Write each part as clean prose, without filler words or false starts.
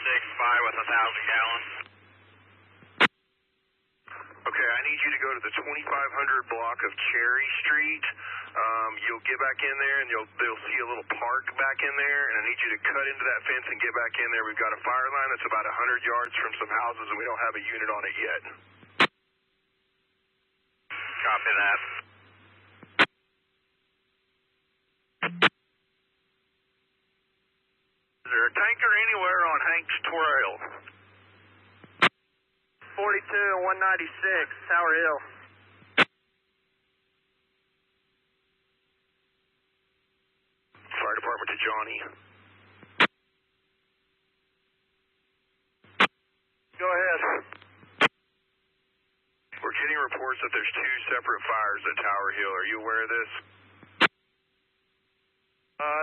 with 1,000 gallons. Okay, I need you to go to the 2500 block of Cherry Street. You'll get back in there, and they'll see a little park back in there, and I need you to cut into that fence and get back in there. We've got a fire line that's about 100 yards from some houses, and we don't have a unit on it yet. Copy that. Is there a tanker anywhere on Hanks Trail? 42 and 196, Tower Hill. Fire department to Johnny. Go ahead. We're getting reports that there's two separate fires at Tower Hill. Are you aware of this?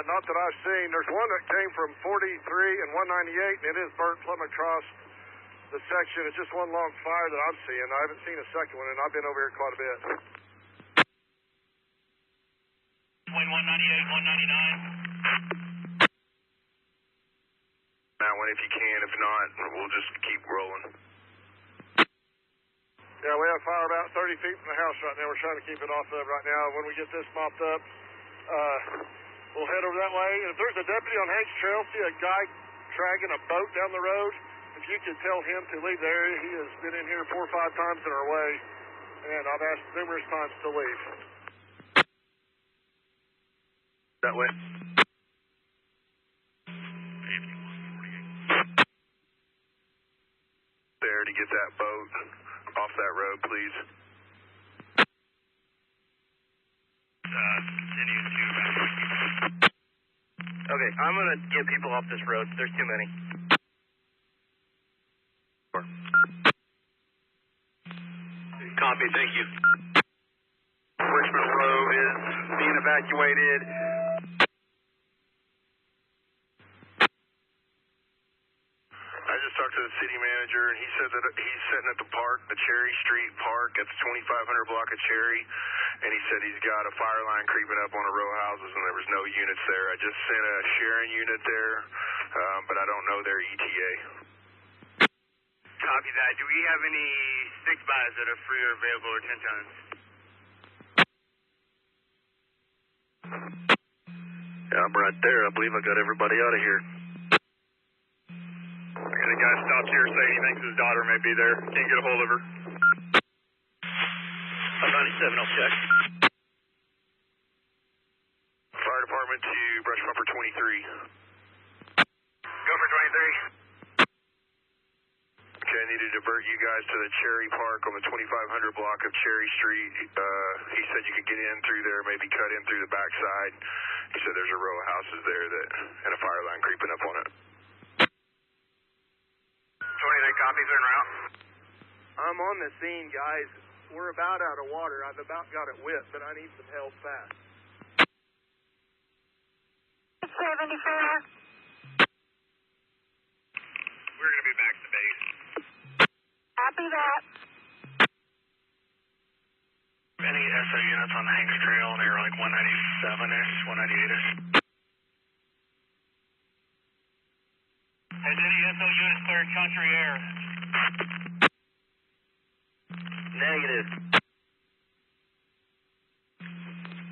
Not that I've seen. There's one that came from 43 and 198, and it is burnt plumb across the section. It's just one long fire that I'm seeing. I haven't seen a second one, and I've been over here quite a bit. Between 198 and 199. That one if you can. If not, we'll just keep rolling. Yeah, we have fire about 30 feet from the house right now. We're trying to keep it off of right now. When we get this mopped up, we'll head over that way. And if there's a deputy on Hanks Trail, see a guy dragging a boat down the road, if you could tell him to leave the area. He has been in here 4 or 5 times in our way, and I've asked numerous times to leave. That way. There to get that boat off that road, please. Continue to evacuate. Okay, I'm going to get people off this road. There's too many. Copy, thank you. Richmond Road is being evacuated. I just talked to the city manager, and he said that he's sitting at the park, the Cherry Street Park, at the 2500 block of Cherry, and he said he's got a fire line creeping up on a row of houses, and there was no units there. I just sent a sharing unit there, but I don't know their ETA. Copy that. Do we have any 6x that are free or available or 10 tons? Yeah, I'm right there. I believe I got everybody out of here. Okay, the guy stopped here saying he thinks his daughter may be there. Can't get a hold of her. 97, I'll check. Fire department to brush bumper 23. Go for 23. Okay, I need to divert you guys to the Cherry Park on the 2500 block of Cherry Street. He said you could get in through there, maybe cut in through the backside. He said there's a row of houses there and a fire line creeping up on it. 23 copies en route. I'm on the scene, guys. We're about out of water. I've about got it whipped, but I need some help fast. 74. We're going to be back to base. Copy that. Any SO units on the Hanks Trail near like 197-ish, 198-ish? Has any SO units cleared country air? Negative.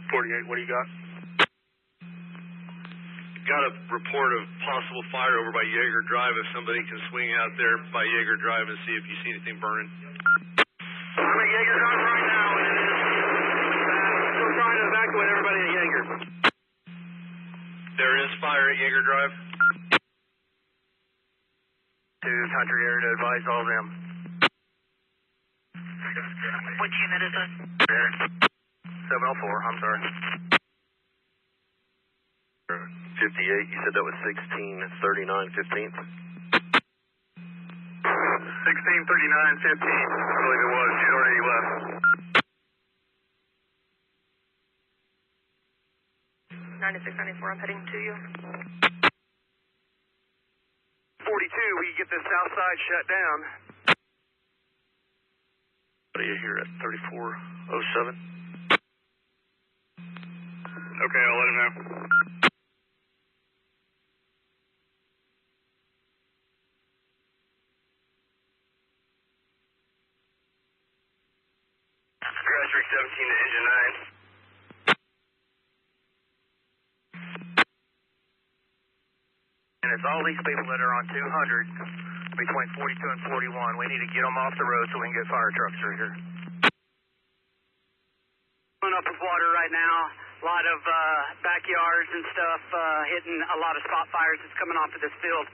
48, what do you got? Got a report of possible fire over by Yeager Drive. If somebody can swing out there by Yeager Drive and see if you see anything burning. I'm at Yeager Drive right now, and it is still trying to evacuate everybody at Yeager. There is fire at Yeager Drive. To country air to advise all of them. Which unit is it? 704, I'm sorry. 58, you said that was 16, it's 39, 15th? 16, 39, 15. I believe it was. She'd already left. 96, 94, I'm heading to you. 42, we get this south side shut down. What are you here at 3407? Okay, I'll let him know. grass rig 17 to engine 9. And it's all these people that are on 200 between 42 and 41. We need to get them off the road so we can get fire trucks through here. Going up with water right now. A lot of backyards and stuff, hitting a lot of spot fires that's coming off of this field.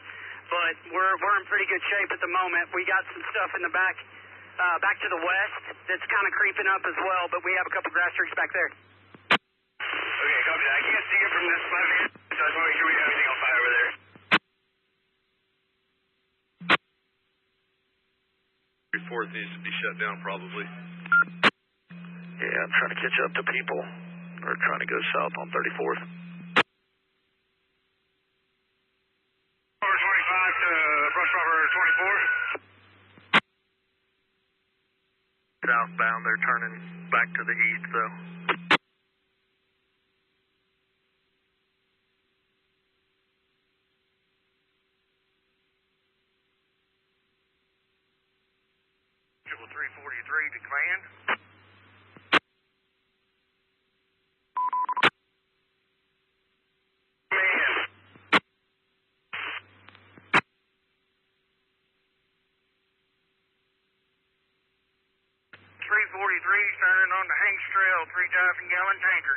But we're in pretty good shape at the moment. We got some stuff in the back to the west that's kind of creeping up as well, but we have a couple grass rigs back there. Okay, copy that. I can't see it from this side, so I just want to make sure we have everything on fire over there. 4th needs to be shut down probably. Yeah, I'm trying to catch up to people. Or trying to go south on 34th. Over 25 to brush over 24. Southbound, they're turning back to the east, though. Triple 343 to command. Turning on the Hanks Trail, 3,000-gallon tanker.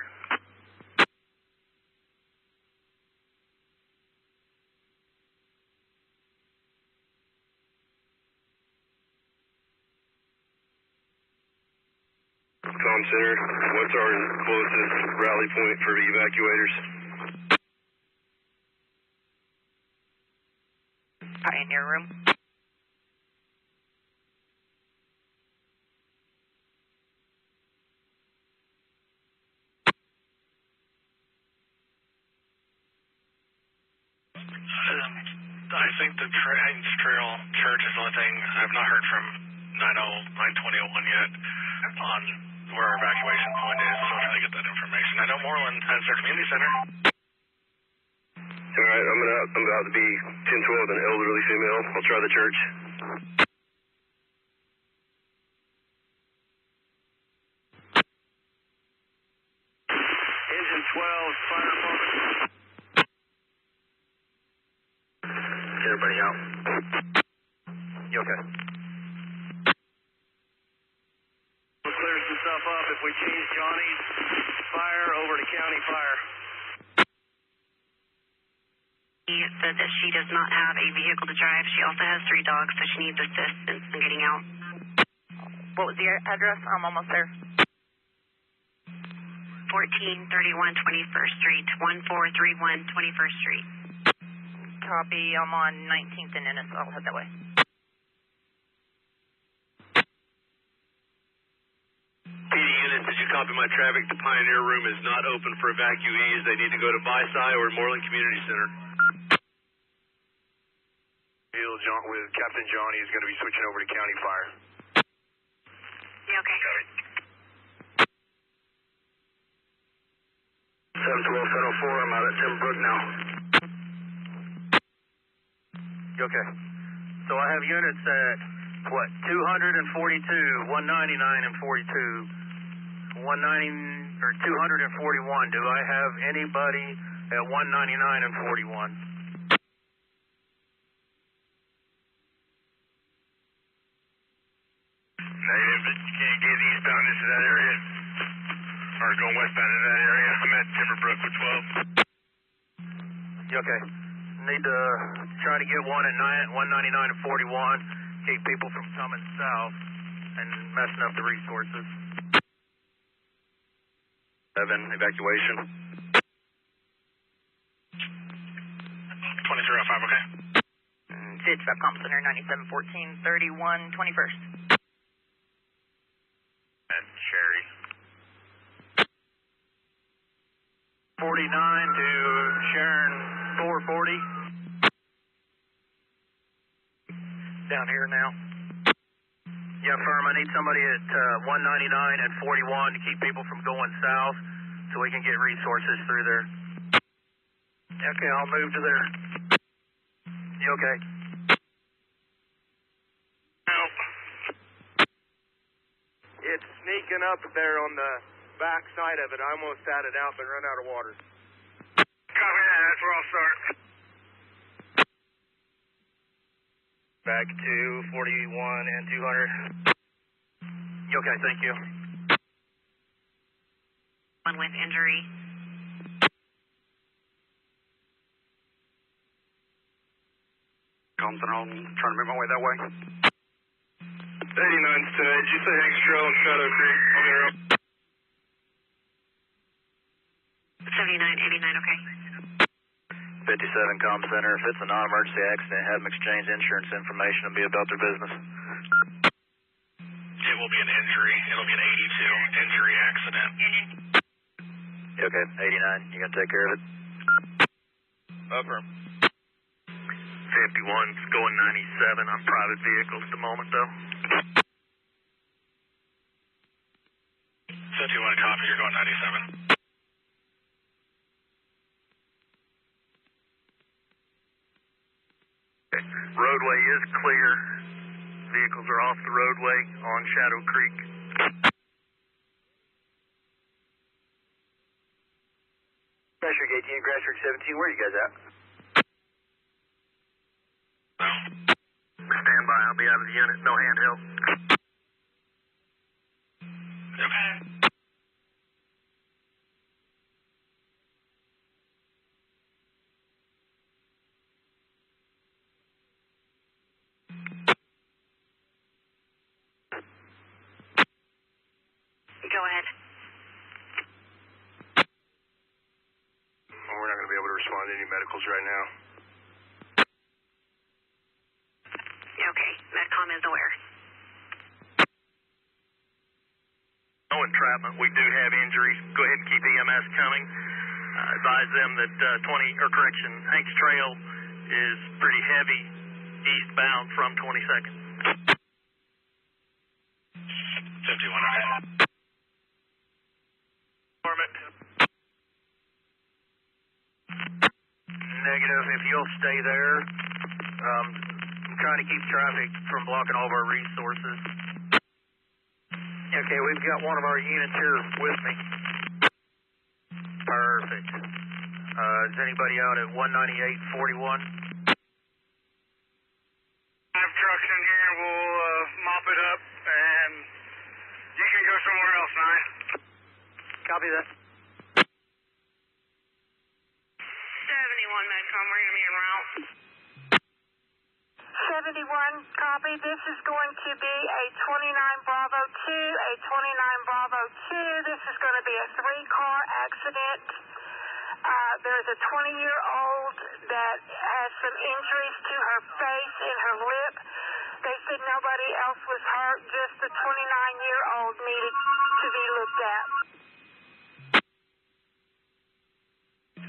Comm Center, what's our closest rally point for evacuators? Pioneer room. I think the Hanks Trail Church is the only thing I've not heard from 92001 yet on where our evacuation point is, so I'm trying to get that information. I know Moreland has their community center. All right, I'm about to be 1012 an elderly female. I'll try the church. Engine 12, fire department. Get everybody out. You okay? We'll clear some stuff up if we change Johnny's fire over to county fire. She said that she does not have a vehicle to drive. She also has 3 dogs, so she needs assistance in getting out. What was the address? I'm almost there. 1431 21st Street, 1431 21st Street. Copy. I'm on 19th and Ennis. I'll head that way. PD units, did you copy my traffic? The Pioneer Room is not open for evacuees. They need to go to Byside or Moreland Community Center. With Captain Johnny is going to be switching over to county fire. Yeah, okay. 712-704, I'm out at Timbrook now. You okay? So I have units at, 242, 199 and 42, 190, or 241. Do I have anybody at 199 and 41? Negative, but you can't get eastbound into that area. Or going westbound into that area. I'm at Timberbrook with 12. You okay? Need to try to get one at 199 and 41. Keep people from coming south and messing up the resources. 7, evacuation. 2305, okay. Fitch, Comm Center, 9714 31 21st. At Cherry. 49 to Sharon 440. Down here now. Yeah, firm, I need somebody at 199 and 41 to keep people from going south so we can get resources through there. Okay, I'll move to there. You okay? Help. It's it's sneaking up there on the back side of it. I almost had it out, but run out of water. Copy that. That's where I'll start. Back to 41 and 200. Okay, thank you. One with injury. Compton home, trying to make my way that way. 89's today. Did you say Hanks Trail and Shadow Creek on their own? 79, 89, okay. 57 Com Center. If it's a non-emergency accident, have them exchange insurance information and be about their business. It will be an injury. It'll be an 82 injury accident. Okay, 89. You gonna take care of it? Affirm. 51's going 97 on private vehicles at the moment, though. 51 copy, you're going 97. Okay. Roadway is clear. Vehicles are off the roadway on Shadow Creek. Pressure gauge, Grass Creek 17, where are you guys at? Stand by, I'll be out of the unit, no handheld. Okay. Go ahead. Well, we're not going to be able to respond to any medicals right now. Okay, Medcom is aware. No entrapment. We do have injuries. Go ahead and keep EMS coming. Advise them that Hanks Trail is pretty heavy eastbound from 22nd. 51, okay. Negative. If you'll stay there, I'm trying to keep traffic from blocking all of our resources. Okay, we've got one of our units here with me. Perfect. Is anybody out at 198-41? I have trucks in here. We'll mop it up, and you can go somewhere else, Nye. Copy that. 71 Medcom, we're going to be en route. 71, copy. This is going to be a 29 Bravo 2, a 29 Bravo 2. This is going to be a 3-car accident. There's a 20-year-old that has some injuries to her face and her lip. They said nobody else was hurt, just the 29-year-old needed to be looked at.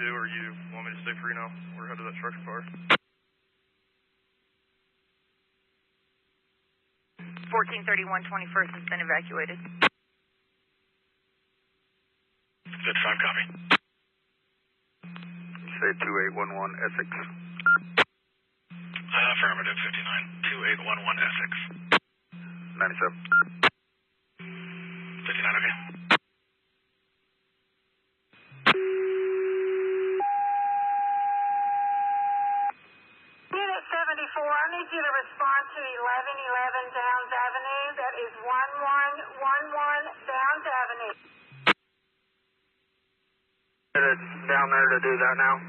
Or you want me to stay free now? We're headed to that structure fire. 1431 21st has been evacuated. Good 5 copy. Say 2811 Essex. Affirmative 59. 2811 Essex. 97. 59, okay. Unit 74, I need you to respond to 1111 Downs Avenue. That is 1111 Downs Avenue. Down there to do that now.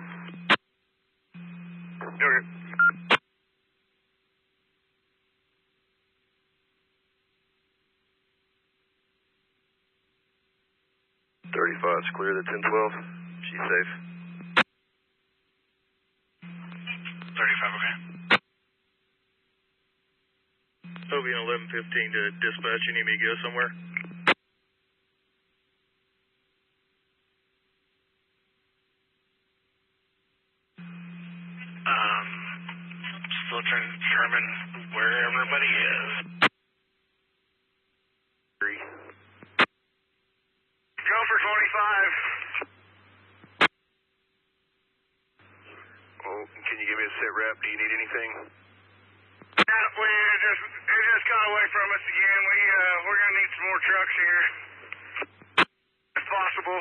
Okay. .35's clear to 1012. She's safe. 35, okay. Toby and 1115 to dispatch. You need me to go somewhere? Still trying to determine where everybody is. Go for 25. Oh, can you give me a sit rep? Do you need anything? Yeah, it just got away from us again. We're going to need some more trucks here, if possible.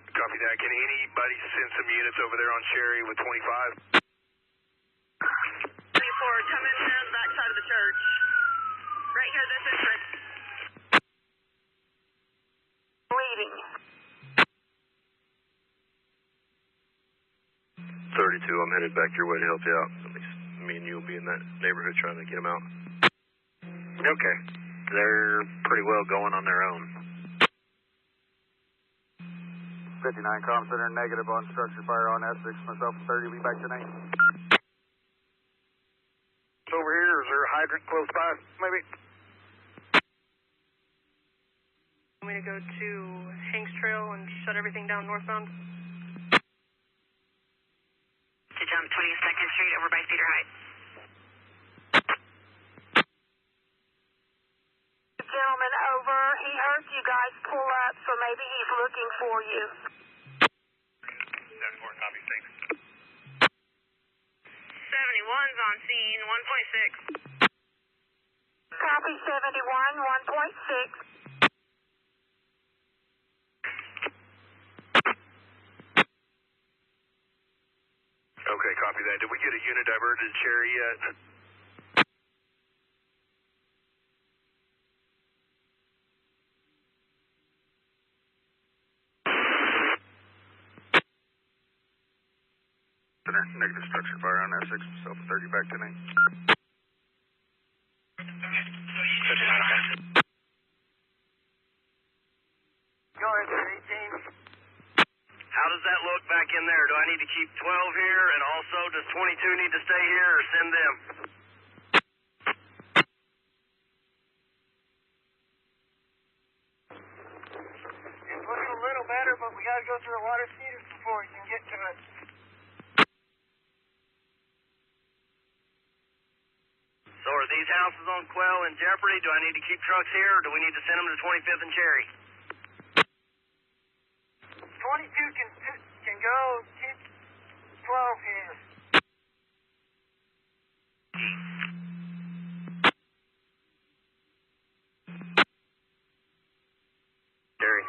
Copy that. Can anybody send some units over there on Cherry with 25? 24, coming in the back side of the church. Right here, this entrance. Bleeding. 32, I'm headed back your way to help you out. At least me and you will be in that neighborhood trying to get them out. Okay. They're pretty well going on their own. 59, comm center negative on structure fire on S6, myself and 30, be back tonight. It's over here, is there a hydrant close by, maybe? Want me to go to Hanks Trail and shut everything down northbound? To jump 22nd Street over by Cedar Heights. Gentleman over. He heard you guys pull up, so maybe he's looking for you. 74, copy, thanks. 71's on scene, 1.6. Copy 71, 1.6. Okay, copy that. Did we get a unit diverted to Cherry yet? Negative structure fire on S6, myself and 30, back tonight. Go ahead, 18. How does that look back in there? Do I need to keep 12 here, and also does 22 need to stay here, or send them? It's looking a little better, but we got to go through a lot of cedars before we can get to it. So are these houses on Quail in jeopardy? Do I need to keep trucks here, or do we need to send them to 25th and Cherry? 22 can go, keep 12 here. Cherry.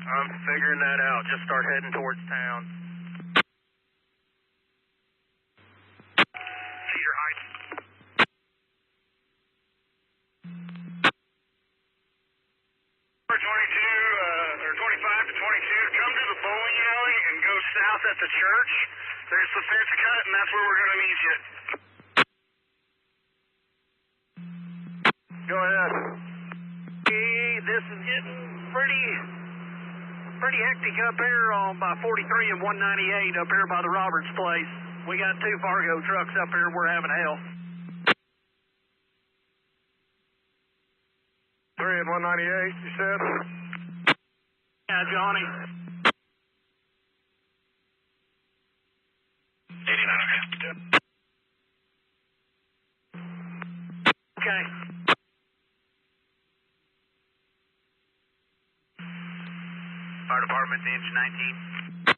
I'm figuring that out. Just start heading towards town. Cedar Heights. Or 25 to 22, come to the bowling alley and go south at the church. There's the fence cut, and that's where we're going to meet you. Go ahead. Hey, this is getting pretty hectic up here on by 43 and 198 up here by the Roberts place. We got 2 Fargo trucks up here. We're having hell. 3 and 198, you said? Yeah, Johnny. 89, Okay. Fire department, engine 19.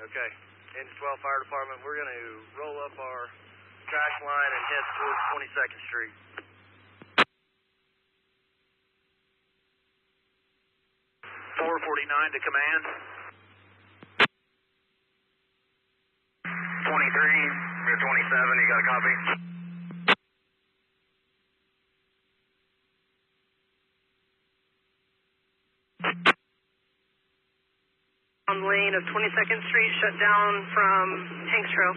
Okay. Engine 12 Fire Department, we're going to roll up our trash line and head towards 22nd Street. .449 to command. 23, you're 27, you got a copy? On the lane of 22nd Street, shut down from Hanks Trail.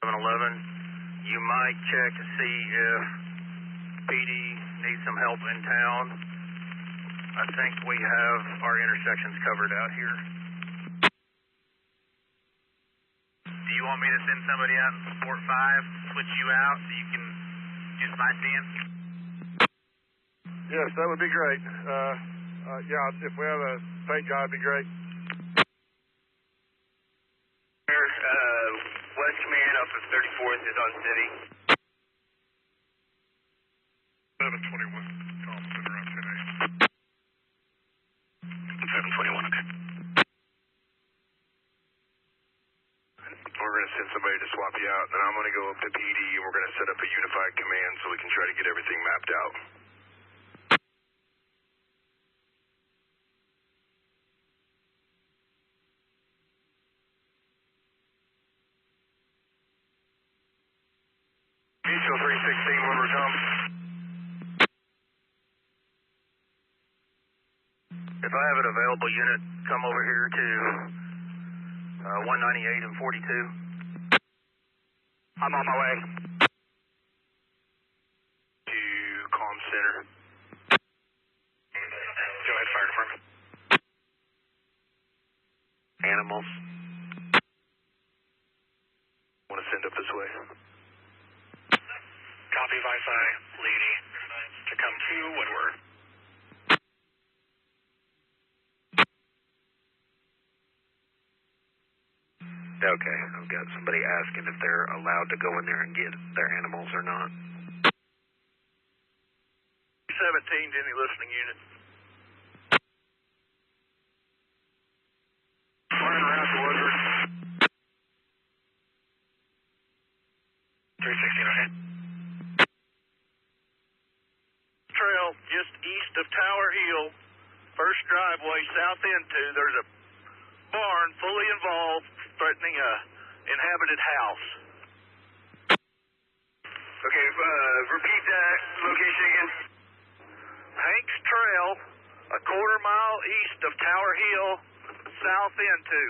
711, you might check to see if PD needs some help in town. I think we have our intersections covered out here. Do you want me to send somebody out in support 5, switch you out so you can just fight them? Yes, that would be great. Yeah, if we have a paint guy, it'd be great. West of 34th is on city. 721, Thompson, around 10 a.m. 721, okay. We're going to send somebody to swap you out, and I'm going to go up to PD, and we're going to set up a unified command so we can try to get everything mapped out. Mutual 316, Woodward, come. If I have an available unit, come over here to 198 and 42. I'm on my way. To comm center. Go ahead, fire department. Animals. Want to send up this way. Copy, Wi-Fi, Lady, to come to Woodward. Okay, I've got somebody asking if they're allowed to go in there and get their animals or not. 17 to any listening unit. Flying around to Woodward. 316, okay. Trail just east of Tower Hill, first driveway south into, there's a barn fully involved threatening a inhabited house. Okay, repeat that location again. Hanks Trail, a quarter mile east of Tower Hill, south into.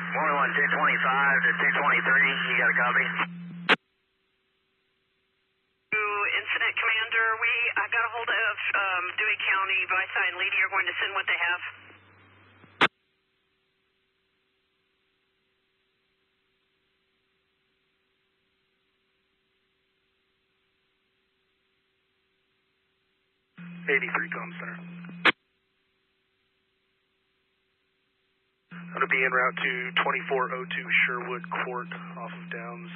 Morning on 225 to 223, you got a copy? Incident Commander, I got a hold of Dewey County, Wi-Fi and Lady are going to send what they have. comm center. I'm going to be en route to 2402 Sherwood Court off of Downs.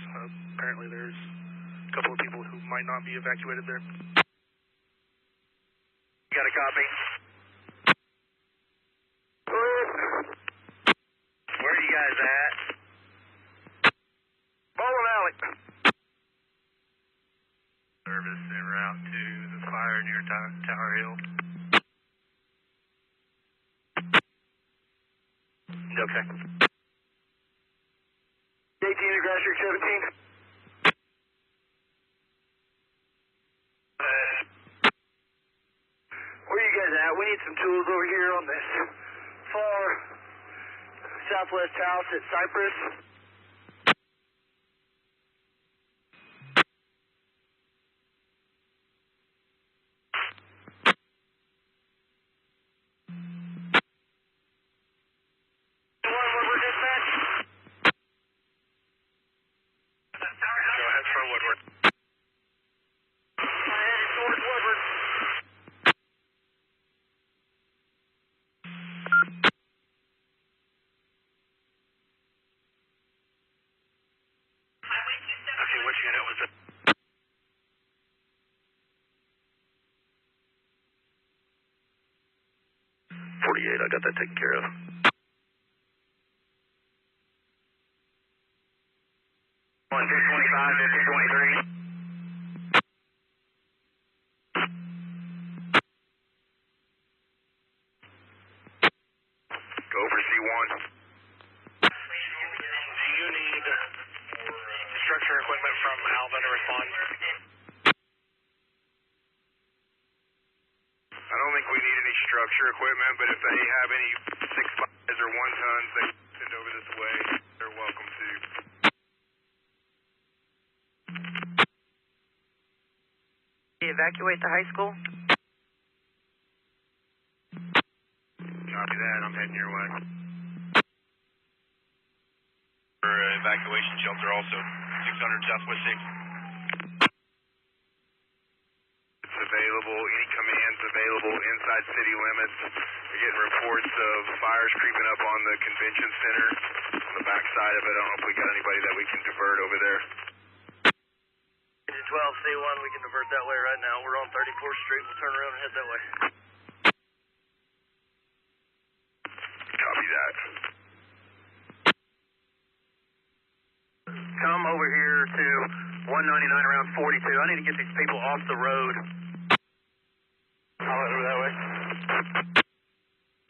Apparently there's a couple of people who might not be evacuated there. Got a copy? Where are you guys at? Bowling Alley. Service en route to the fire near Tower Hill. Okay. 18 to Grass Street 17. Where are you guys at? We need some tools over here on this far southwest house at Cypress. Woodward. I headed towards Woodward. Okay, which unit was it? .48, I got that taken care of. On 225 to 223. Go for C1. Do you need structure equipment from Alva to respond? I don't think we need any structure equipment, but if they have any 6.5s or 1 tons they send over this way, they're welcome to. Evacuate the high school? Copy that, I'm heading your way. For evacuation shelter also, 600 Southwest 6. It's available, any commands available inside outside city limits. We're getting reports of fires creeping up on the convention center, on the back side of it. I don't know if we got anybody that we can divert over there. 12C1, we can divert that way right now. We're on 34th Street. We'll turn around and head that way. Copy that. Come over here to 199 around 42. I need to get these people off the road. I'll head over that way.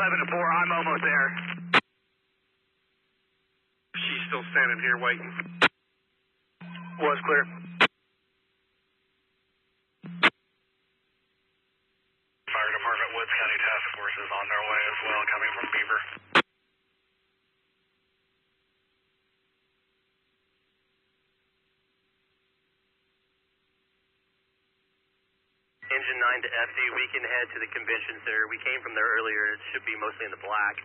11 to 4, I'm almost there. She's still standing here waiting. Was clear. Fire Department Woods County Task Force is on their way as well, coming from Beaver. Engine 9 to FD, we can head to the convention center. We came from there earlier. It should be mostly in the black.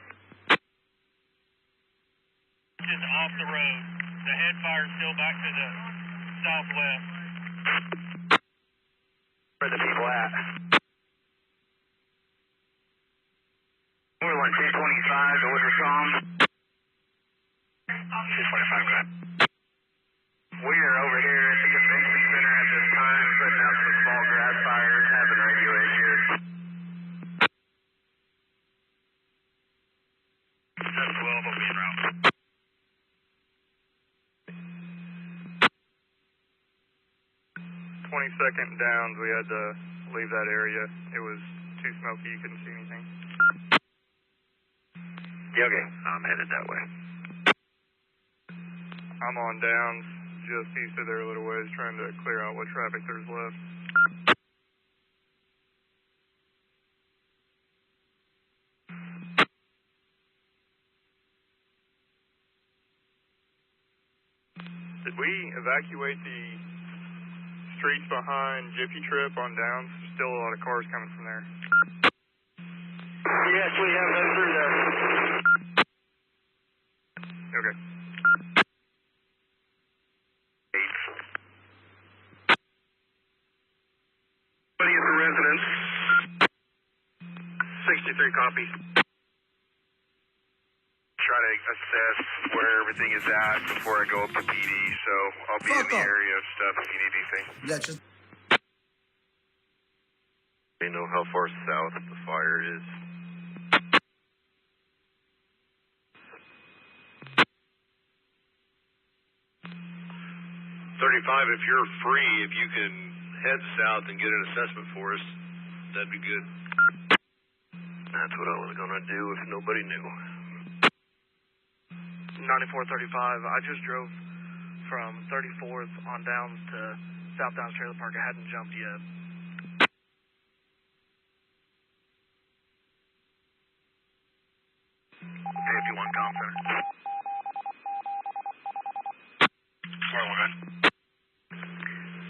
Just off the road. The head fire is still back to the southwest. Where are the people at? We're on 225 to Woodward Oklahoma. 225, go ahead. We are over here at the convention center at this time, putting out some small grass fires, having radio issues. 712 will be en route. 22nd downs, we had to leave that area. It was too smoky, you couldn't see anything. Yeah, okay. I'm headed that way. I'm on downs, just east of there a little ways, trying to clear out what traffic there's left. Did we evacuate the streets behind Jiffy Trip on downs? Still a lot of cars coming from there. Yes, we have them through there. Okay. Anybody at the residence? 63 copy. Try to assess where everything is at before I go up to PD, so I'll be in the area of stuff if you need anything. Gotcha. Do you know how far south the fire is? If you're free, if you can head south and get an assessment for us, that'd be good. That's what I was going to do if nobody knew. 9435, I just drove from 34th on downs to South Downs Trailer Park. I hadn't jumped yet. AFD1 comm center.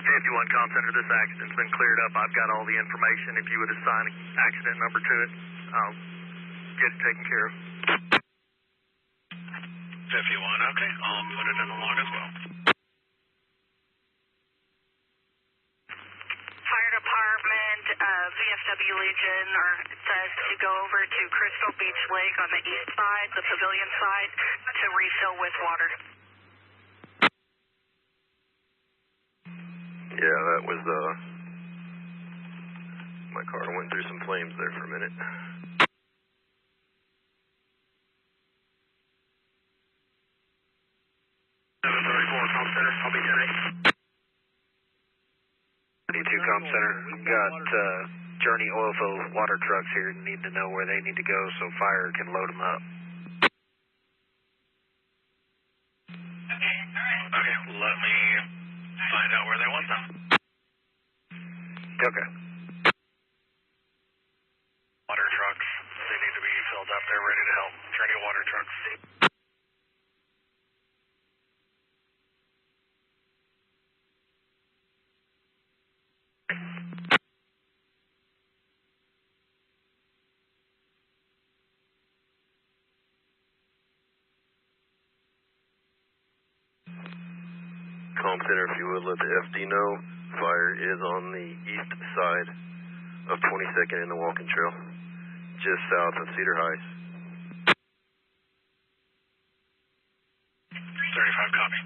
AFD1 comm center, this accident's been cleared up. I've got all the information. If you would assign an accident number to it, I'll get it taken care of. 51, okay. I'll put it in the log as well. Fire Department, VFW Legion says to go over to Crystal Beach Lake on the east side, the pavilion side, to refill with water. Yeah, that was, my car went through some flames there for a minute. 734 comm center, I'll be 10-8. 22 comm center, got Journey Oilfield water trucks here, need to know where they need to go so fire can load them up. Okay, let me find out where they want them. Okay. Water trucks, they need to be filled up. They're ready to help. Journey water trucks. Comm center, if you would, let the FD know. Fire is on the east side of 22nd in the walking trail. just south of Cedar Heights. 35, copy.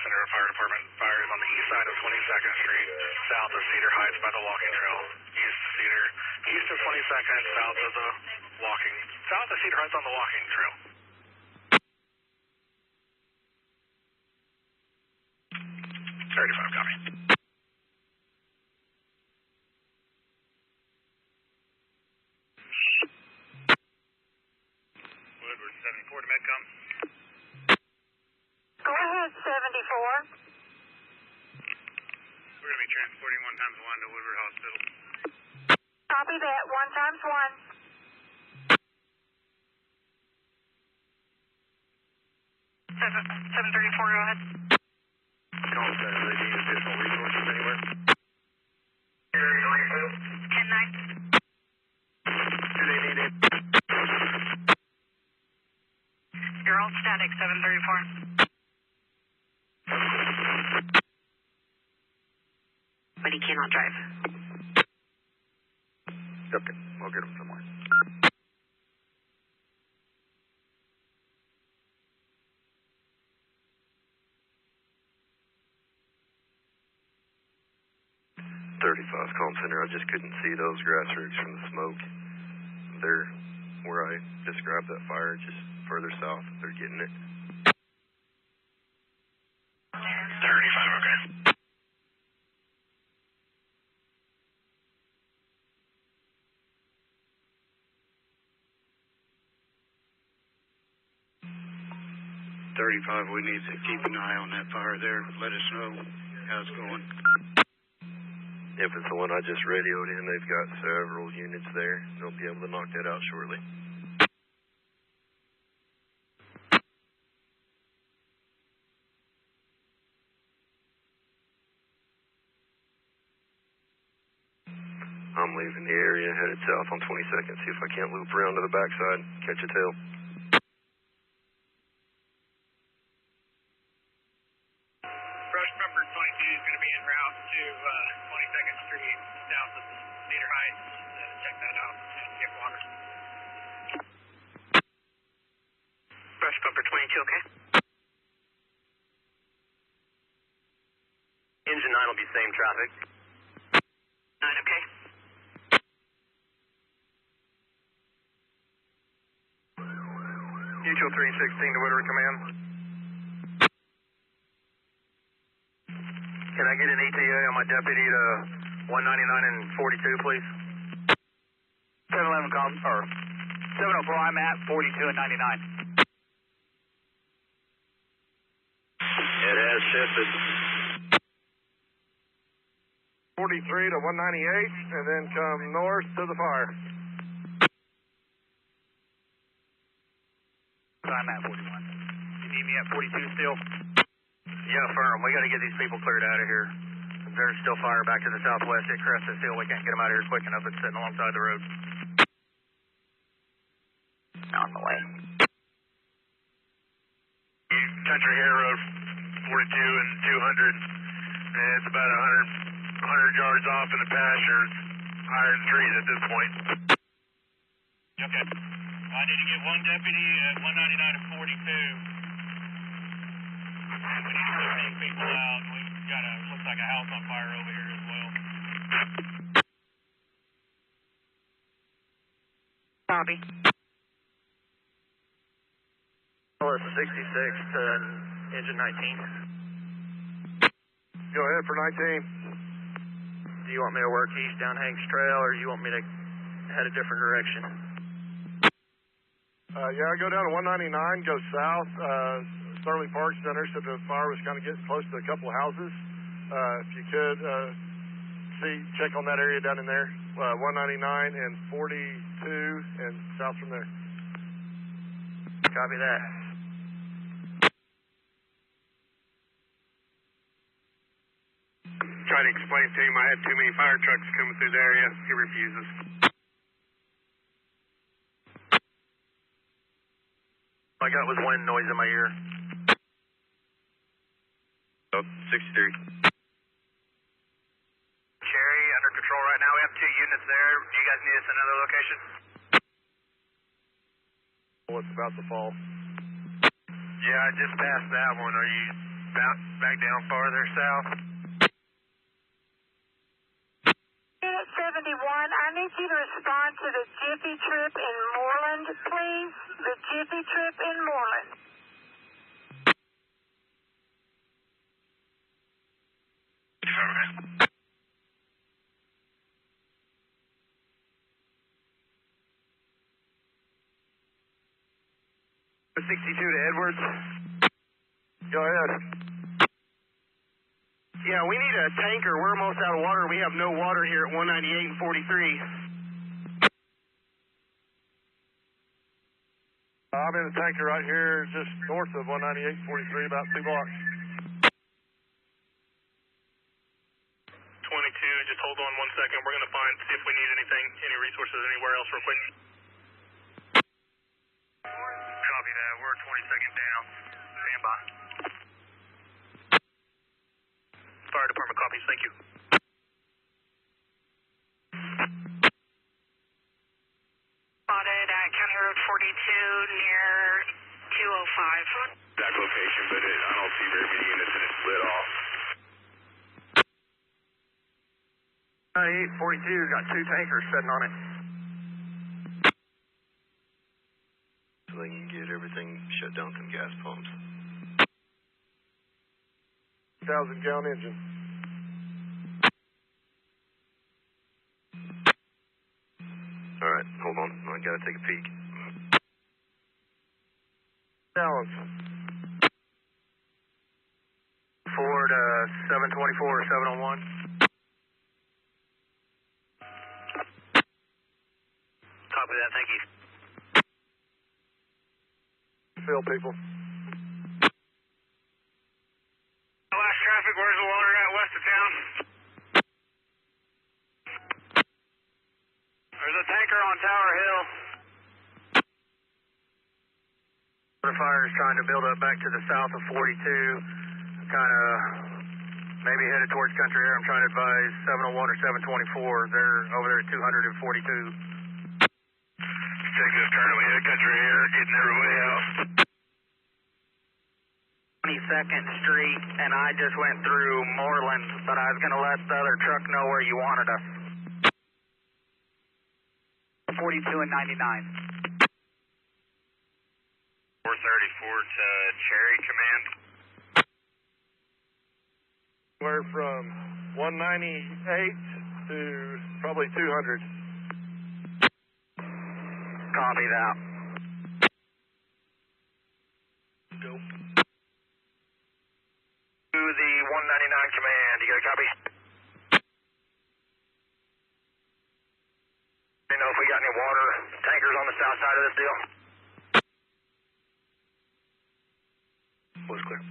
Center Fire Department. Fire is on the east side of 22nd Street, south of Cedar Heights by the walking trail. East of 22nd, south of Cedar Heights on the walking trail. 35, copy. Woodward 74 to Medcom. Go ahead, 74. We're going to be transporting 1x1 to Woodward Hospital. Copy that, 1x1. 734, go ahead. Call center, they need additional resources anywhere? 10-9. Do they need it? You're all static, 734. But he cannot drive. Okay, we'll get him somewhere. Comm center, I just couldn't see those grassroots from the smoke. They're where I described that fire, just further south. They're getting it. 35, okay. We need to keep an eye on that fire there. Let us know how it's going. If it's the one I just radioed in, they've got several units there. They'll be able to knock that out shortly. I'm leaving the area, headed south on 22nd, see if I can't loop around to the backside, catch a tail. Brush bumper 22 is going to be en route to 22nd Street, south of Cedar Heights. Check that out and get water. Brush bumper 22, okay? Engine 9 will be same traffic. 9, okay? Mutual 316 to Woodward Command. Can I get an ETA on my deputy to 199 and 42, please? 711 calls, or 704, I'm at 42 and 99. It has shifted. 43 to 198, and then come north to the fire. I'm at 41. You need me at 42 still? Yeah, firm. We got to get these people cleared out of here. There's still fire back to the southwest at Crescent Hill. We can't get them out of here quick enough. It's sitting alongside the road. On the way. Country Hair Road 42 and 200. And it's about 100 yards off in the pasture. Higher than trees at this point. Okay. I need to get one deputy at 199 and 42. We need to clear these people out. We've got looks like a house on fire over here as well. Copy. Well, it's 66 to engine 19. Go ahead for 19. Do you want me to work east down Hanks Trail, or do you want me to head a different direction? Yeah, go down to 199, go south. Sterling Park Center said the fire was kind of getting close to a couple of houses. If you could check on that area down in there. 199 and 42 and south from there. Copy that. Try to explain to him I had too many fire trucks coming through the area. He refuses. All I got was wind noise in my ear. 63. Cherry, under patrol right now. We have 2 units there. Do you guys need us in another location? Oh, it's about to fall. Yeah, I just passed that one. Are you back down farther south? Unit 71, I need you to respond to the Jiffy Trip in Moreland, please. The Jiffy Trip in Moreland. The 62 to Edwards. Go ahead. Yeah, we need a tanker. We're almost out of water. We have no water here at 198 and 43. I'm in the tanker right here, just north of 198 and 43, about 2 blocks. 22, just hold on 1 second. We're going to see if we need anything, any resources anywhere else real quick. Copy that. We're 22nd down. Stand by. Fire department copies, thank you. Spotted at County Road 42 near 205. That location, but I don't see very many units and it's lit off. 9842's got 2 tankers sitting on it. So they can get everything shut down from gas pumps. 1,000-gallon engine. Alright, hold on. I gotta take a peek. Gallons. 4 to 724 or 701. Copy that, thank you. Fill, people. Last traffic, where's the water at west of town? There's a tanker on Tower Hill. Fire is trying to build up back to the south of 42, kind of maybe headed towards Country Air. I'm trying to advise 701 or 724. They're over there at 242. Texas currently at Country Air, getting everybody out. 22nd Street, and I just went through Moreland, but I was going to let the other truck know where you wanted us. 42 and 99. 434 to Cherry Command. We're from 198 to probably 200. Copy that. Go. To the 199 command, you got a copy? You know if we got any water tankers on the south side of this deal? Was clear.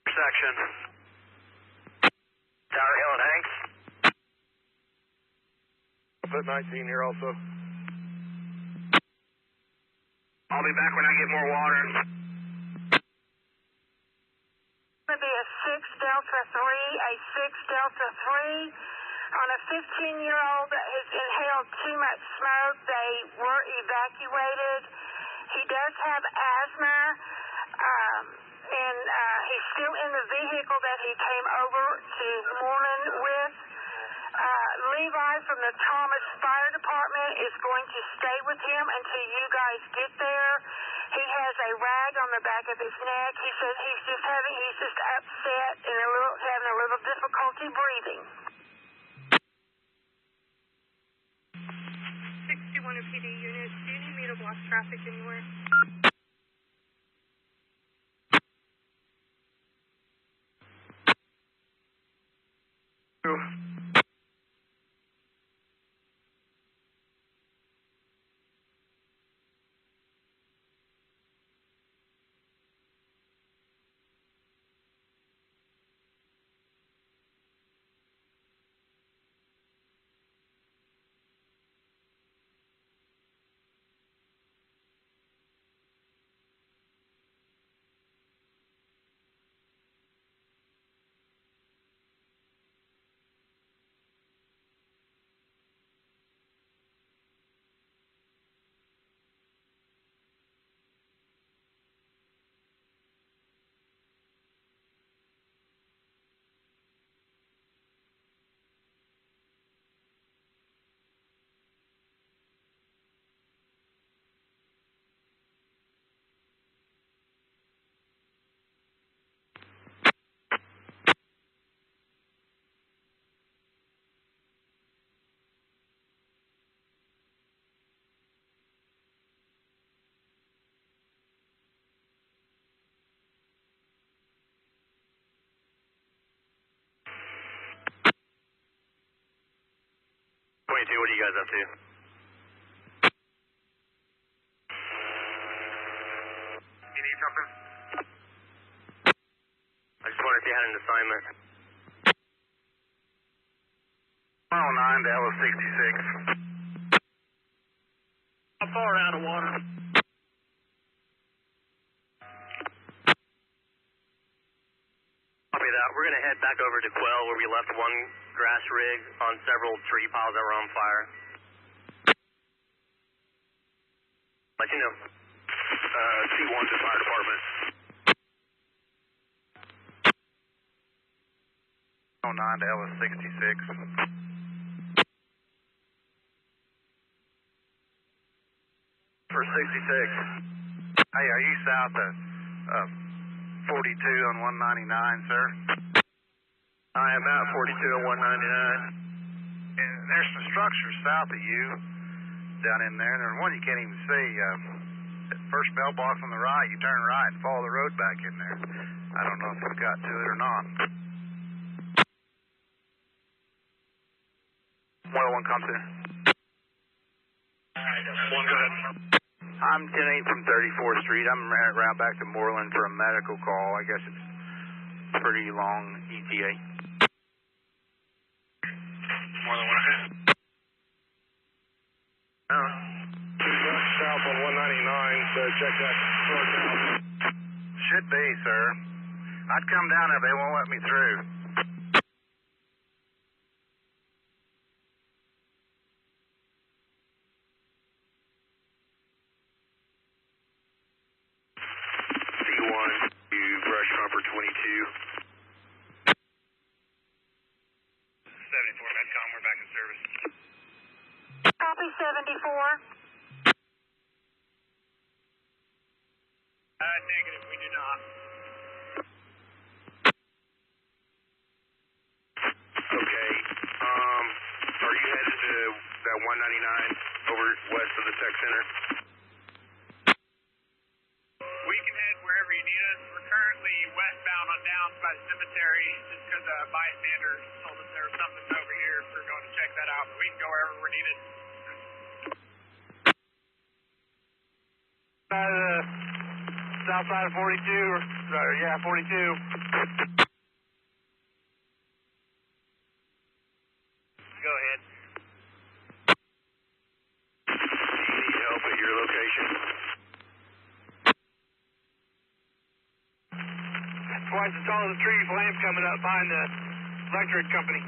Section. Tower Hill and Hanks. I'll put 19 here also. I'll be back when I get more water. It's going to be a 6 Delta 3, a 6 Delta 3 on a 15-year-old that has inhaled too much smoke. They were evacuated. He does have asthma, and he's still in the vehicle that he came over to Moreland with. Levi from the Thomas Fire Department is going to stay with him until you guys get there. He has a rag on the back of his neck. He says he's just upset and having a little difficulty breathing. 61 of PD units, do you need me to block traffic anywhere? what are you guys up to? You need something? I just wondered if you had an assignment. 109 to LO66. How far out of water? Copy that. We're going to head back over to Quell where we left one grass rig on several tree piles that were on fire. Let you know. C1 to fire department. 09 to LO66. For 66. Hey, are you south of 42 on 199, sir? I am at 42 on 199. And there's some structures south of you down in there. There's one you can't even see. That first mailbox on the right, you turn right and follow the road back in there. I don't know if you've got to it or not. 101 comes in. One, go ahead. I'm 10-8 from 34th Street. I'm around back to Moreland for a medical call. I guess it's pretty long ETA. More than one ahead. South on 199, so check that short down. Should be, sir. I'd come down there, they won't let me through. Number 22. 74, Medcom, we're back in service. Copy 74. Negative, we do not. Okay. Are you headed to that 199 over west of the tech center? We can head wherever you need us. We're currently westbound on down by the cemetery just because a bystander told us there was something over here. We're going to check that out, but we can go wherever we're needed. South side of 42, 42. Go ahead. Do you need help at your location? Twice as tall as a tree, flames coming up behind the electric company.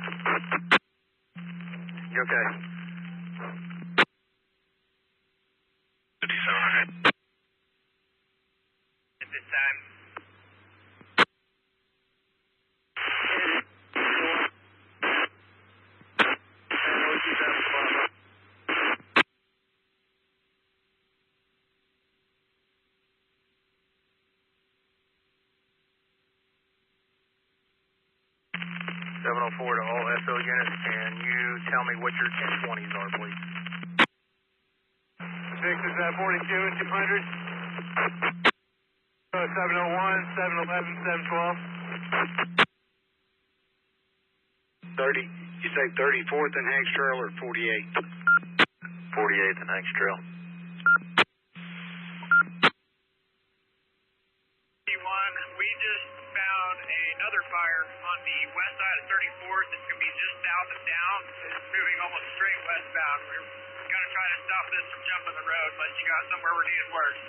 You okay? 57 ahead. At this time. To all SO units, can you tell me what your 1020s are, please? 6 is at 42 and 200. 701, 711, 712. 30, you say 34th and Hanks Trail or 48th? 48th and Hanks Trail. We just found another fire on the west side of 34th. It's going to be just south of down. It's moving almost straight westbound. We're going to try to stop this from jumping the road unless you got somewhere we're needed worse.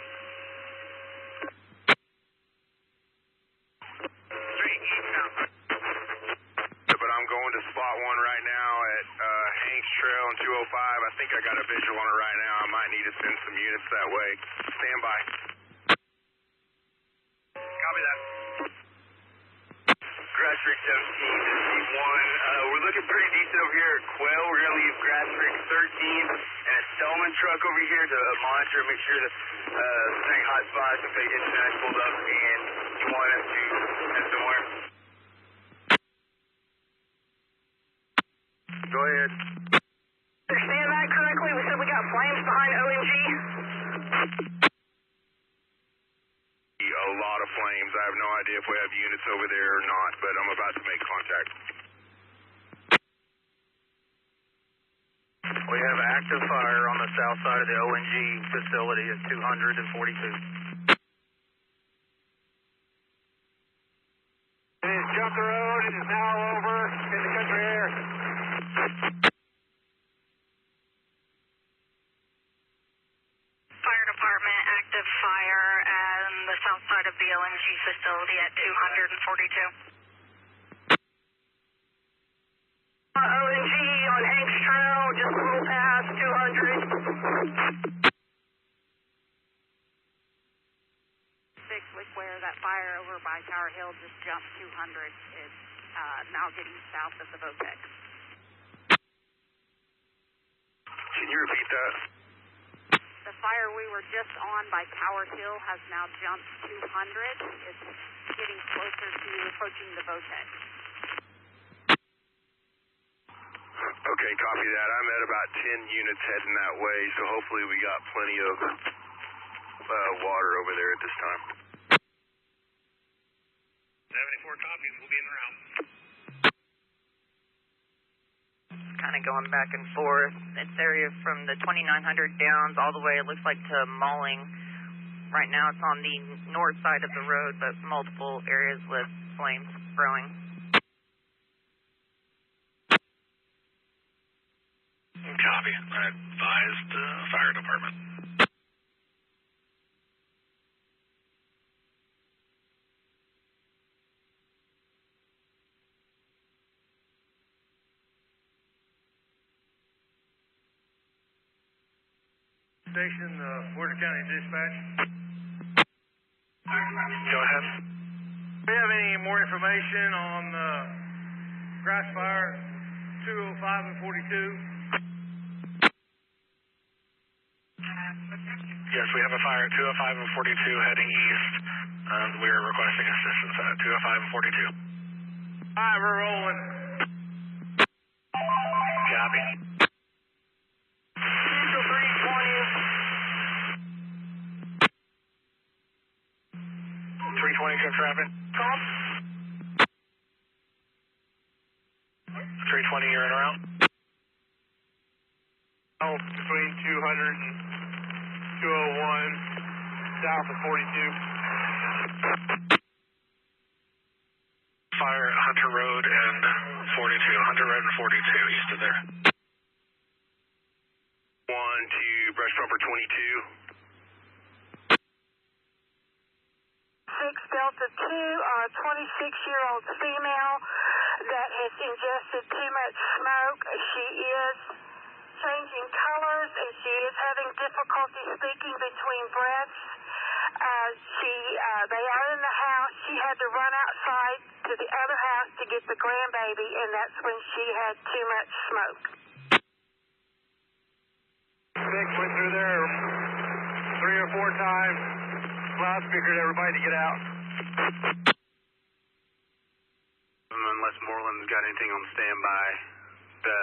Straight eastbound. But I'm going to spot one right now at Hanks Trail and 205. I think I got a visual on it right now. I might need to send some units that way. Stand by. Copy that. Grass Rig 17, this is C1. We're looking pretty decent over here at Quail. We're going to leave Grass Rig 13 and a Spellman truck over here to monitor and make sure that any hot spots, if they internet pulled up, and you want us to head somewhere. Go ahead. Understand that correctly? We said we got flames behind OMG. A lot of flames. I have no idea if we have units over there or not, but I'm about to make contact. We active fire on the south side of the ONG facility at 242. It has jumped the road. It is now over in the country air. Fire department, active fire on the south side of the ONG facility at 242. ONG on Hanks Trail, just a little past 200. With where that fire over by Tower Hill just jumped 200 is now getting south of the Votex. Can you repeat that? The fire we were just on by Tower Hill has now jumped 200. It's getting closer to approaching the Votex. Okay, copy that. I'm at about 10 units heading that way, so hopefully we got plenty of water over there at this time. 74 copies. We'll be in the route. Kind of going back and forth. It's area from the 2900 downs all the way, it looks like, to Mauling. Right now it's on the north side of the road, but multiple areas with flames growing. Copy. I advised fire department. Station, Board County Dispatch. Go ahead. Do we have any more information on grass fire 205 and 42? Yes, we have a fire at 205 and 42 heading east, and we are requesting assistance at 205 and 42. All right, we're rolling. Copy. 320 to traffic. 320, you're in or out? Oh, between 200 and 201, south of 42. Fire Hunter Road and 42. Hunter Road and 42, east of there. 1 to brush bumper 22. 6 Delta 2, a 26-year-old female that has ingested too much smoke. She is changing colors and she is having difficulty speaking between breaths. They are in the house. She had to run outside to the other house to get the grandbaby, and that's when she had too much smoke. 6 went through there 3 or 4 times. Loudspeaker to everybody to get out. Unless Moreland's got anything on standby, the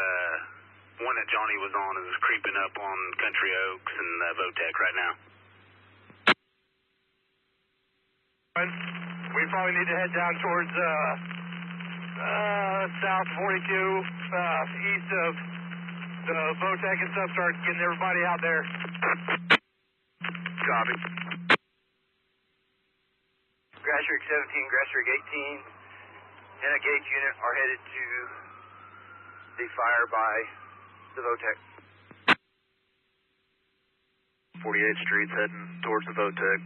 one that Johnny was on is creeping up on Country Oaks and Votec right now. We probably need to head down towards south 42, east of the Votec and stuff, start getting everybody out there. Copy. Grass Rig 17, Grass Rig 18, and a gauge unit are headed to the fire by the Votec. 48th Street's heading towards the Votec.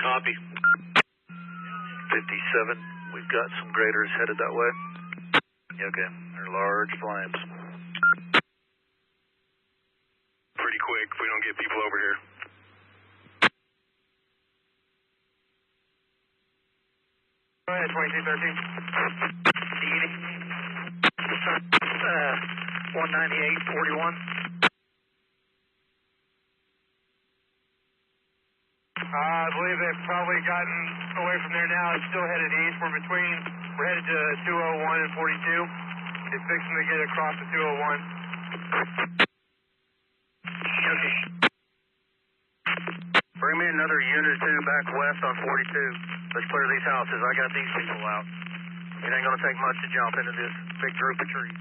Copy. 57, we've got some graders headed that way. Okay, they're large flames. Pretty quick if we don't get people over here. Go ahead, 2213. 198.41. I believe they've probably gotten away from there now. It's still headed east. We're headed to 201 and 42. It's fixing to get across to 201. Okay. Bring me another unit or two back west on 42. Let's clear these houses. I got these people out. It ain't gonna take much to jump into this big group of trees.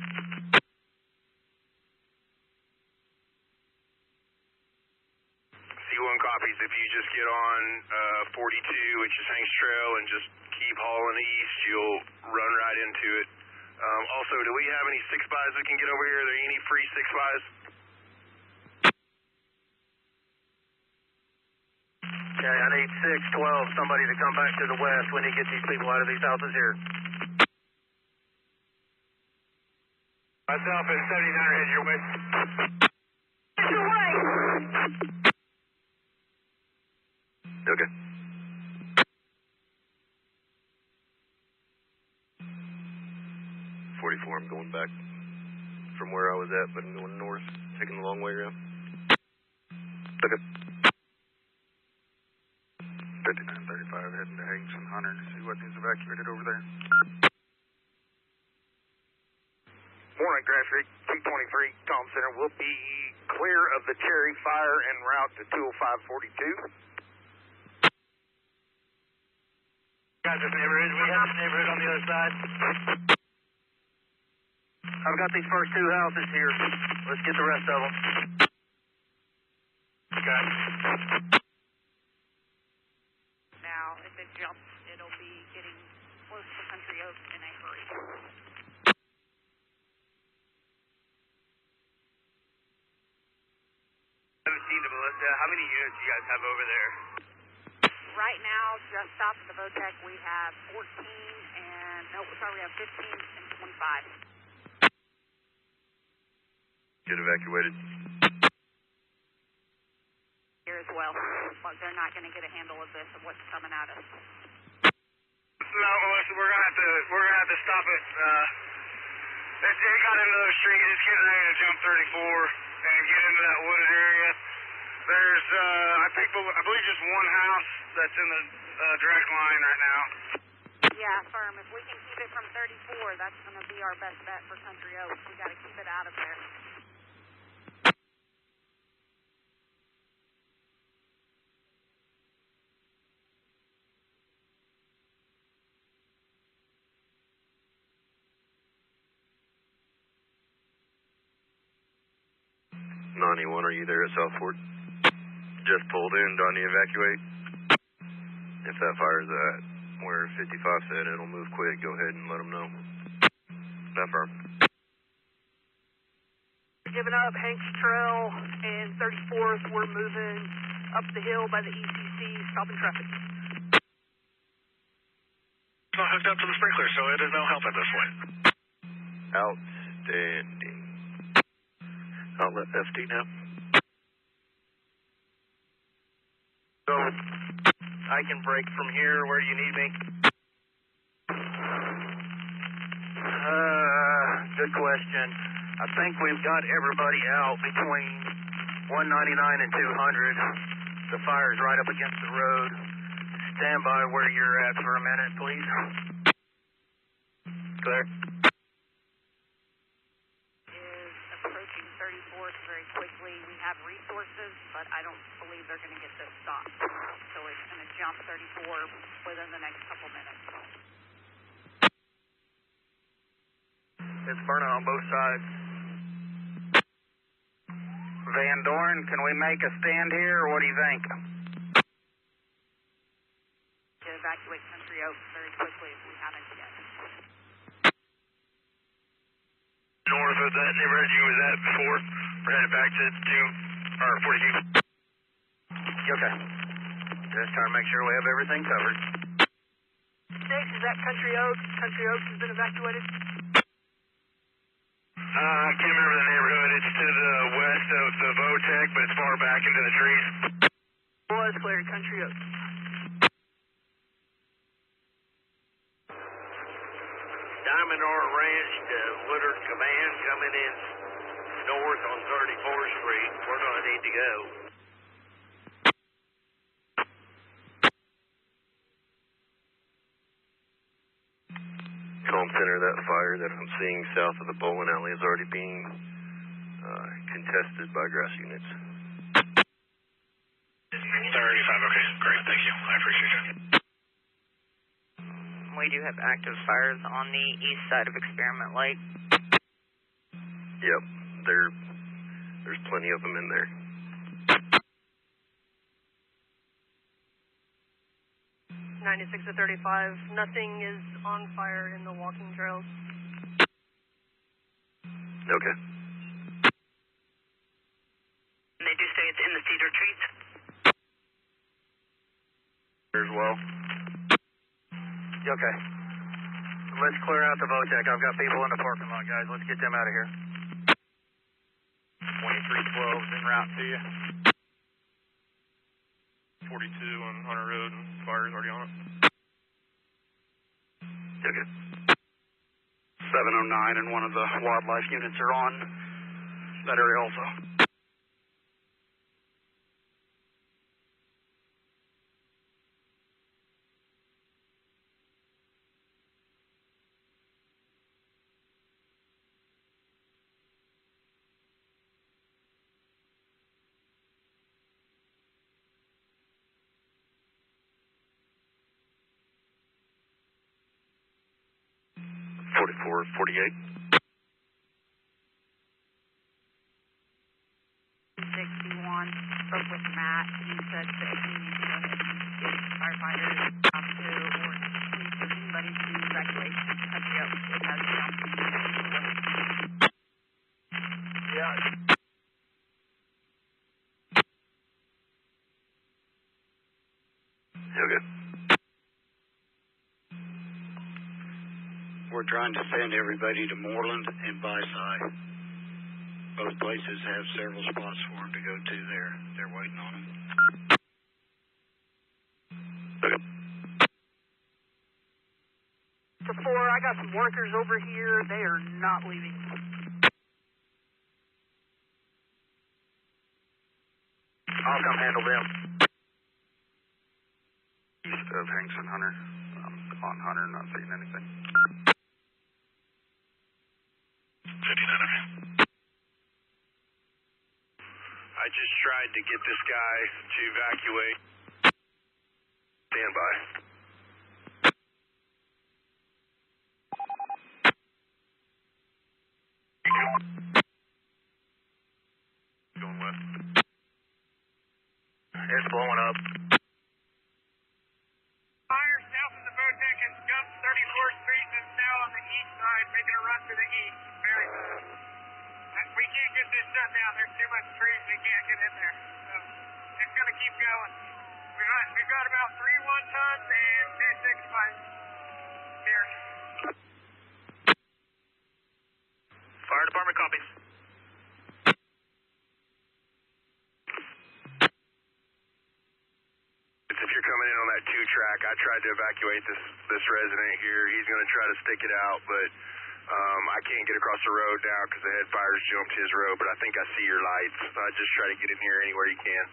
copies. If you just get on 42, which is Hanks Trail, and just keep hauling east, you'll run right into it. Also, do we have any 6x that can get over here? Are there any free 6x? Okay, I need 612, somebody to come back to the west. We need to get these people out of these houses here. Myself and 79 head your way. Head your way. Okay. I'm going back from where I was at, but I'm going north, taking the long way around. Okay. 5935 heading to Hanks and Hunter to see what is evacuated over there. Morning, Grass Creek 223 Comm Center. We'll be clear of the Cherry Fire en route to 20542. Got this neighborhood. We have this neighborhood on the other side. I've got these first two houses here. Let's get the rest of them. Okay. Now, if it jumps, it'll be getting close to Country Oaks in a hurry. 17 to Melissa, how many units do you guys have over there? Right now, just south of the VOTEC, we have 14 and, no, sorry, we have 15 and 25. Get evacuated. Here as well, but they're not going to get a handle of this, of what's coming at us. No, Melissa, we're gonna have to stop it. It got into those streets. It's getting ready to jump 34 and get into that wooded area. There's, I believe, just one house that's in the direct line right now. Yeah, firm. If we can keep it from 34, that's going to be our best bet for Country Oaks. We got to keep it out of there. One, are you there at Southport? Just pulled in, don't you evacuate? If that fire's at where 55 said it'll move quick, go ahead and let them know. Confirm. Giving up Hanks Trail and 34th, we're moving up the hill by the ECC, stopping traffic. It's not hooked up to the sprinkler, so it is no help at this point. Outstanding. I'll let FD know. So, I can break from here. Where do you need me? Good question. I think we've got everybody out between 199 and 200. The fire's right up against the road. Stand by where you're at for a minute, please. Clear. Is approaching 34th very quickly. We have resources, but I don't believe they're going to get this stopped. So it's going to jump 34 within the next couple minutes. It's burning on both sides. Van Dorn, can we make a stand here, or what do you think? To evacuate Country Oaks very quickly if we haven't yet. North of that neighborhood you was at before, we're headed back to 42. Okay. Just trying to make sure we have everything covered. 6, is that Country Oaks? Country Oaks has been evacuated? I can't remember the neighborhood. It's to the west of the VOTEC, but it's far back into the trees. Was cleared, Country Oaks. Diamond R Ranch to Woodward Command coming in north on 34th Street. We're going to need to go. Comm Center, that fire that I'm seeing south of the bowling alley is already being contested by grass units. 35, okay, great, thank you. I appreciate you. We do have active fires on the east side of Experiment Lake. Yep, there's plenty of them in there. 96 to 35. Nothing is on fire in the walking trails. Okay. And they do say it's in the cedar trees. As well. Okay. Let's clear out the VOTEC. I've got people in the parking lot, guys. Let's get them out of here. 2312's en route to you. 42 on Hunter Road, and fire's already on it. Okay. 709 and one of the wildlife units are on that area also. Forty-four, 48. 61, spoke with Matt. He said that he needs to go ahead and get firefighters out to, or please for anybody to evacuation. It has jumped. Yeah. Okay. We're trying to send everybody to Moreland and Byside. Both places have several spots for them to go to there. They're waiting on them. Okay. To 4, I got some workers over here. They are not leaving. I'll come handle them. East of Hanks and Hunter. On Hunter, not seeing anything. 59. I just tried to get this guy to evacuate. Stand by. Going west. It's blowing up. Fire south of the VOTEC has jumped 34th Street and is now on the east side, making a run to the east. Very good. We can't get this shut down. There's too much trees. We can't get in there. So it's going to keep going. We've got about 3 1-tons and 2 6-5s here. Fire department copies. If you're coming in on that 2-track, I tried to evacuate this resident here. He's going to try to stick it out, but I can't get across the road now because the head fire's jumped his road, but I think I see your lights. So I just try to get in here anywhere you can.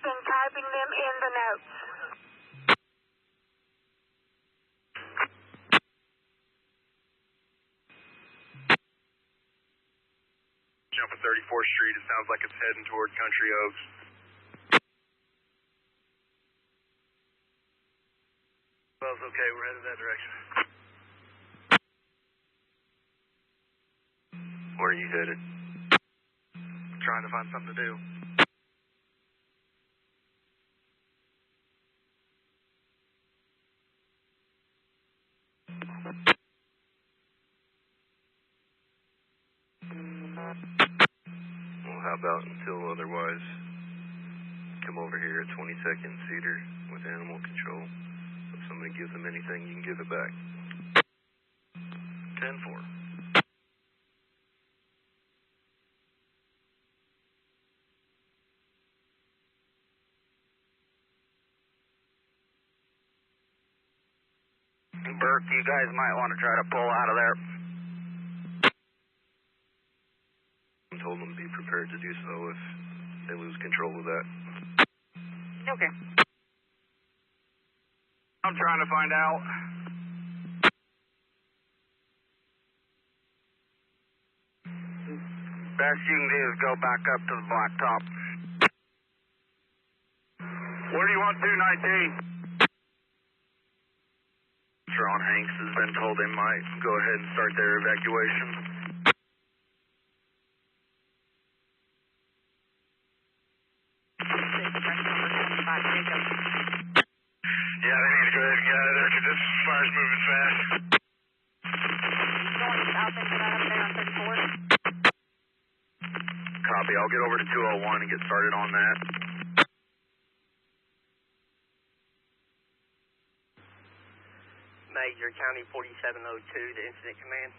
Been typing them in the notes. Jumping 34th Street. It sounds like it's heading toward Country Oaks. Well, okay, we're headed that direction. Where are you headed? Trying to find something to do. Well, how about until otherwise, come over here at 22nd Cedar with animal control. If somebody gives them anything, you can give it back. 10-4. Burke, you guys might want to try to pull out of there. I told them to be prepared to do so if they lose control of that. Okay. I'm trying to find out. Best you can do is go back up to the blacktop. Where do you want 219? Ron Hanks has been told they might go ahead and start their evacuation. Six, direct number 25. fire's moving fast. Going south into that up there on 34. Copy. I'll get over to 201 and get started on that. Major, County 4702 to Incident Command.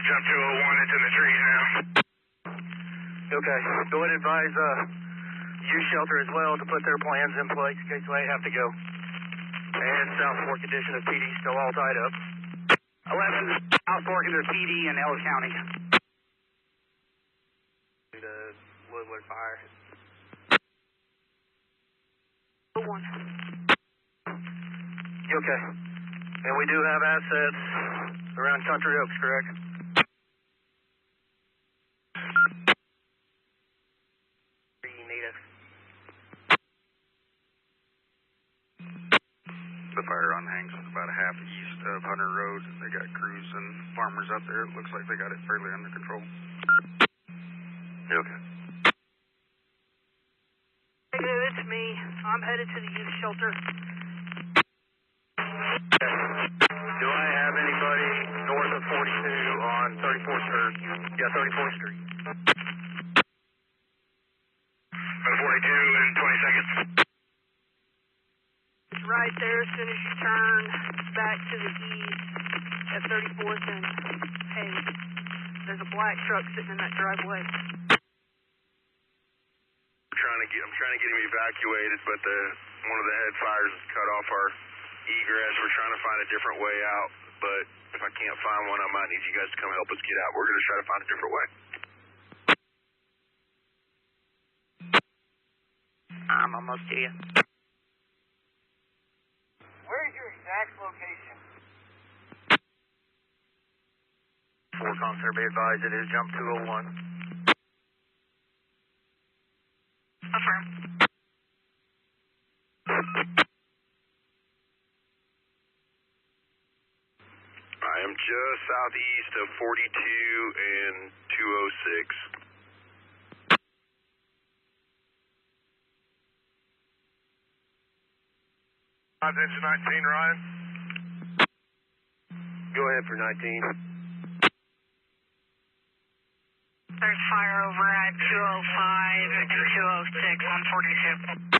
Jump 201 into the trees now. Okay. Go ahead and advise youth shelter as well to put their plans in place in case they have to go. And South Fork Edition of PD still all tied up. 11 South Fork into PD in Ellis County. To Woodward Fire. 1. Okay. And we do have assets around Country Oaks, correct? The fire on Hanks is about a half east of Hunter Road. They got crews and farmers up there. It looks like they got it fairly under control. Okay. Negative, it's me. I'm headed to the youth shelter. Do I have anybody north of 42 on 34th Street? Yeah, 34th Street. 42 in 20 seconds. It's right there as soon as you turn back to the east at 34th and Hayes. There's a black truck sitting in that driveway. I'm trying to get him evacuated, but one of the head fires has cut off our egress. We're trying to find a different way out, but if I can't find one, I might need you guys to come help us get out. We're going to try to find a different way. I'm almost to you. Where's your exact location? 4 Concert, be advised it is jump 201. Affirm. I am just southeast of 42 and 206. Attention 19, Ryan. Go ahead for 19. There's fire over at 205 and 206 on 42.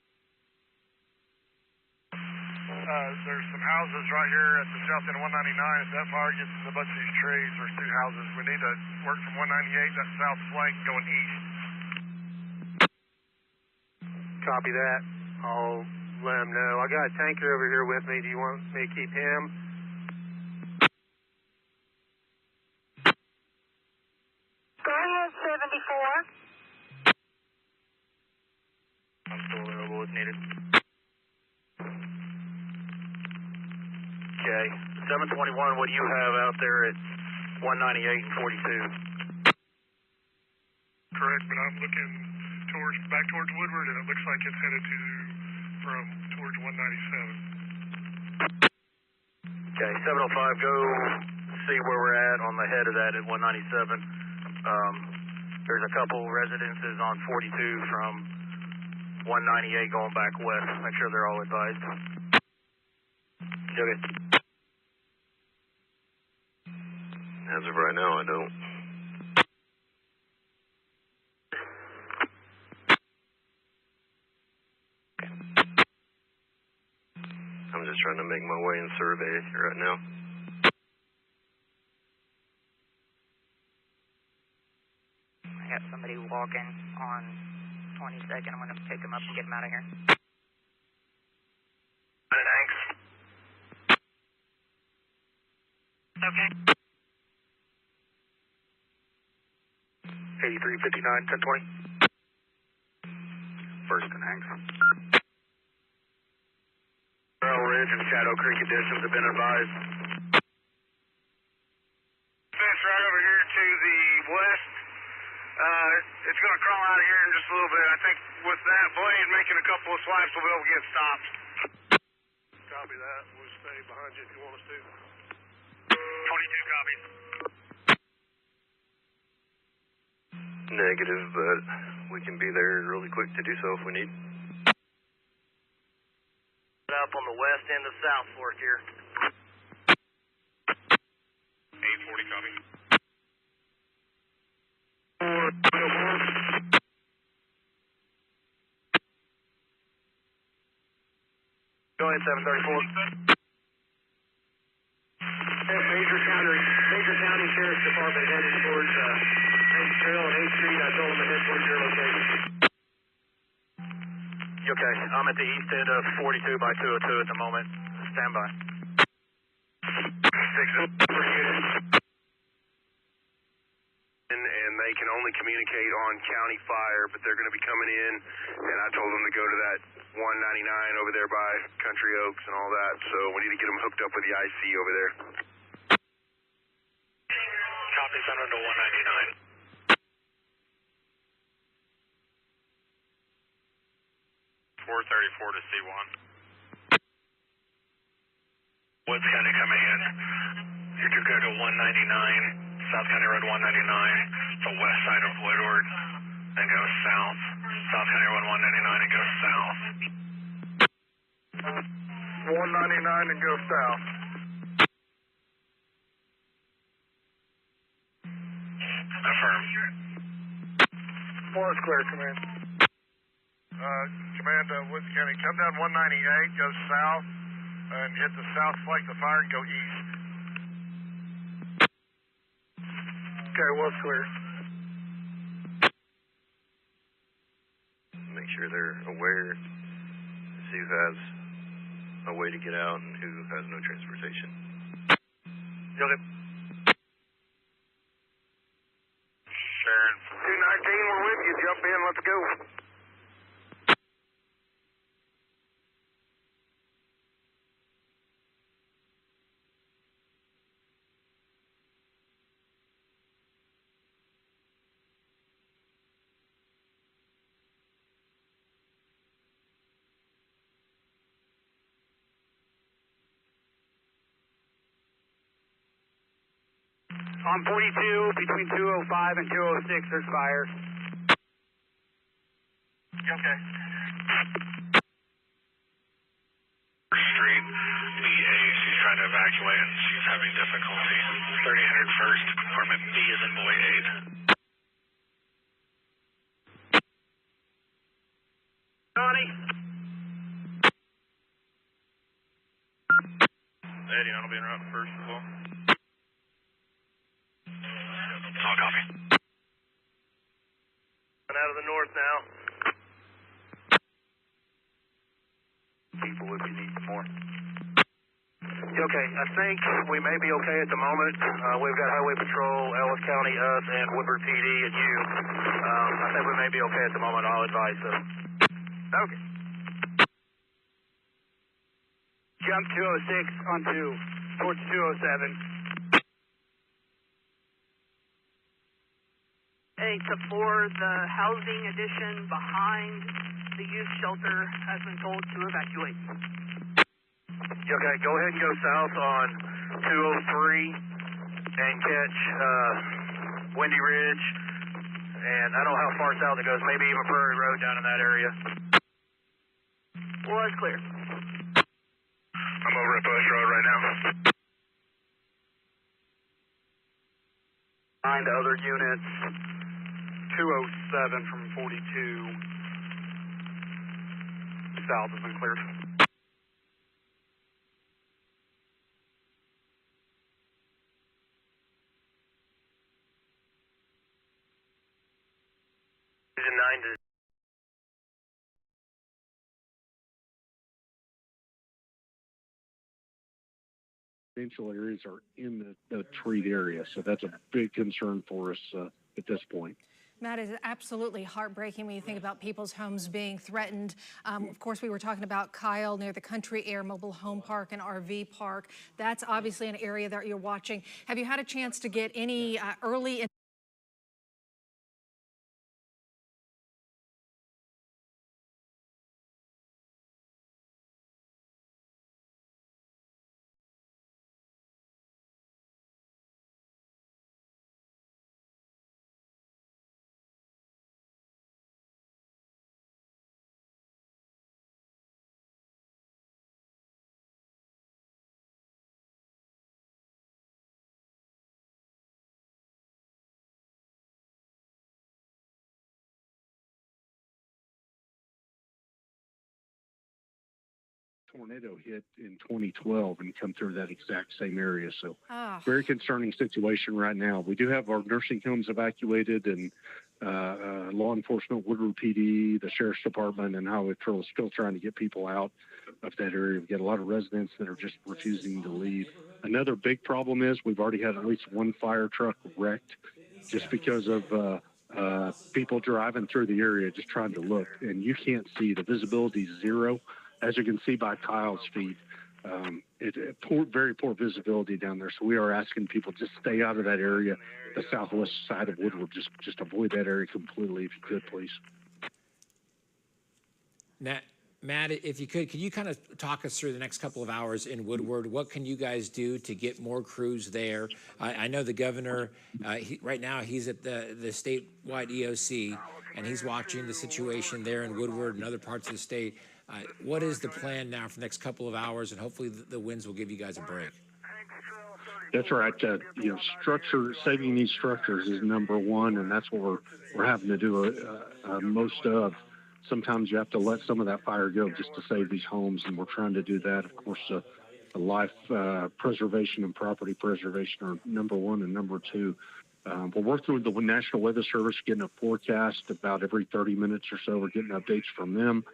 There's some houses right here at the south end of 199. If that fire gets in a bunch of these trees, there's 2 houses. We need to work from 198, that south flank, going east. Copy that. I'll let him know. I got a tanker over here with me. Do you want me to keep him? Go ahead, 74. I'm still available if needed. Okay. 721, what do you have out there at 198 and 42? Correct, but I'm looking back towards Woodward, and it looks like it's headed towards 197. Okay, 705, go see where we're at on the head of that at 197. There's a couple residences on 42 from 198 going back west. Make sure they're all advised. Okay. As of right now, I don't. I'm just trying to make my way and survey right now. I got somebody walking on 22nd. I'm going to pick him up and get him out of here. Thanks. Okay. 8359, 1020. First and Hanks. Earl Ridge and Shadow Creek additions have been advised. Fence right over here to the west. It's going to crawl out of here in just a little bit. I think with that blade making a couple of swipes, we'll be able to get stopped. Copy that. We'll stay behind you if you want us to. 22 copies. Negative, but we can be there really quick to do so if we need. Up on the west end of South Fork here. 840 copy. Go ahead, 734. Major County Sheriff's Department headed towards Hayes Trail and 8th Street. I told them to head towards your location. Okay, I'm at the east end of 42 by 202 at the moment. Stand by. 6 per unit. And they can only communicate on county fire, but they're going to be coming in, and I told them to go to that 199 over there by Country Oaks and all that, so we need to get them hooked up with the IC over there. Copy, send them to 199. 434 to C1. Woods County coming in. You're to go to 199, South County Road 199, the west side of Woodward, and go south. South County Road 199 and go south. 199 and go south. Affirm. 4 is clear, Command. Command, Woods County, come down 198, go south, and hit the south flank of the fire and go east. Okay, Woods clear. Make sure they're aware, see who has a way to get out and who has no transportation. Okay. Sharon. 219, we're with you. Jump in, let's go. On 42, between 205 and 206, there's fire. Okay. Street, BA, she's trying to evacuate and she's having difficulty. 3000 first, Department B is in boy 8. Johnny? Eddie, I'll be in route first as well. All copy. Out of the north now. People if you need some more. Okay, I think we may be okay at the moment. We've got Highway Patrol, Ellis County, us, and Woodward PD, and you. I think we may be okay at the moment. I'll advise them. Okay. Jump 206 on 2, towards 207. 8 to 4, the housing addition behind the youth shelter has been told to evacuate. Okay, go ahead and go south on 203 and catch Windy Ridge, and I don't know how far south it goes, maybe even Prairie Road down in that area. Was clear. I'm over at Bush Road right now. Find other units. 207 from 42 south has been cleared. Residential areas are in the treat area, so that's a big concern for us at this point. Matt, is absolutely heartbreaking when you think about people's homes being threatened. Of course, we were talking about Kyle near the Country Air Mobile Home Park and RV Park. That's obviously an area that you're watching. Have you had a chance to get any early tornado hit in 2012 and come through that exact same area. So very concerning situation right now. We do have our nursing homes evacuated, and law enforcement, Woodward PD, the Sheriff's Department, and Highway Patrol is still trying to get people out of that area. We've got a lot of residents that are just refusing to leave. Another big problem is we've already had at least one fire truck wrecked just because of people driving through the area just trying to look, and you can't see. The visibility is zero, as you can see by Kyle's feed. Very poor visibility down there, so we are asking people just stay out of that area, the southwest side of Woodward. Just avoid that area completely if you could, please. Matt, if you could you kind of talk us through the next couple of hours in Woodward? What can you guys do to get more crews there? I know the governor, right now he's at the statewide EOC, and he's watching the situation there in Woodward and other parts of the state. What is the plan now for the next couple of hours, and hopefully the winds will give you guys a break? That's right. Saving these structures is number one, and that's what we're having to do most of. Sometimes you have to let some of that fire go just to save these homes, and we're trying to do that. Of course, life preservation and property preservation are number one and number two. We're working with the National Weather Service, getting a forecast about every 30 minutes or so. We're getting updates from them,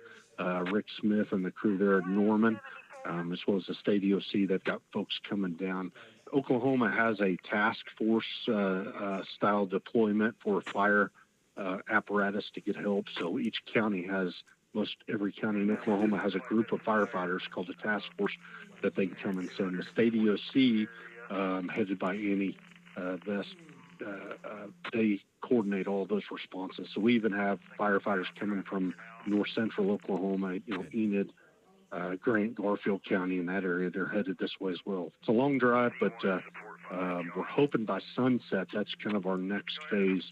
Rick Smith and the crew there at Norman, as well as the state EOC. They've got folks coming down. Oklahoma has a task force style deployment for fire apparatus to get help. So each county every county in Oklahoma has a group of firefighters called a task force that they can come and send. The state EOC, headed by Annie Vest, they coordinate all those responses. So we even have firefighters coming from north central Oklahoma, Enid, Grant, Garfield County, in that area. They're headed this way as well. It's a long drive, but we're hoping by sunset, that's kind of our next phase.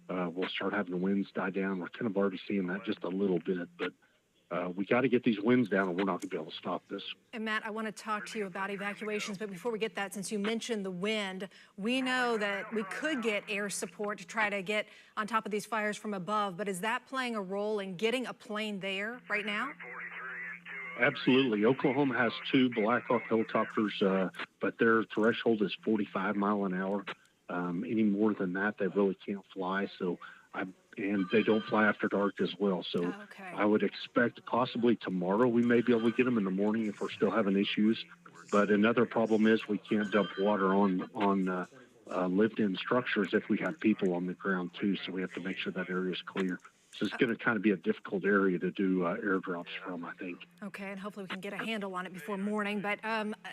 We'll start having the winds die down. We're kind of already seeing that just a little bit, but we got to get these winds down, or we're not going to be able to stop this. And Matt, I want to talk to you about evacuations, but before we get that, since you mentioned the wind, we know that we could get air support to try to get on top of these fires from above, but is that playing a role in getting a plane there right now? Absolutely. Oklahoma has 2 Black Hawk helicopters, but their threshold is 45 miles an hour. Any more than that, they really can't fly. And they don't fly after dark as well. So I would expect possibly tomorrow we may be able to get them in the morning if we're still having issues. But another problem is we can't dump water on lived-in structures if we have people on the ground too. So we have to make sure that area is clear. So it's going to kind of be a difficult area to do airdrops from, I think. Okay, and hopefully we can get a handle on it before morning. But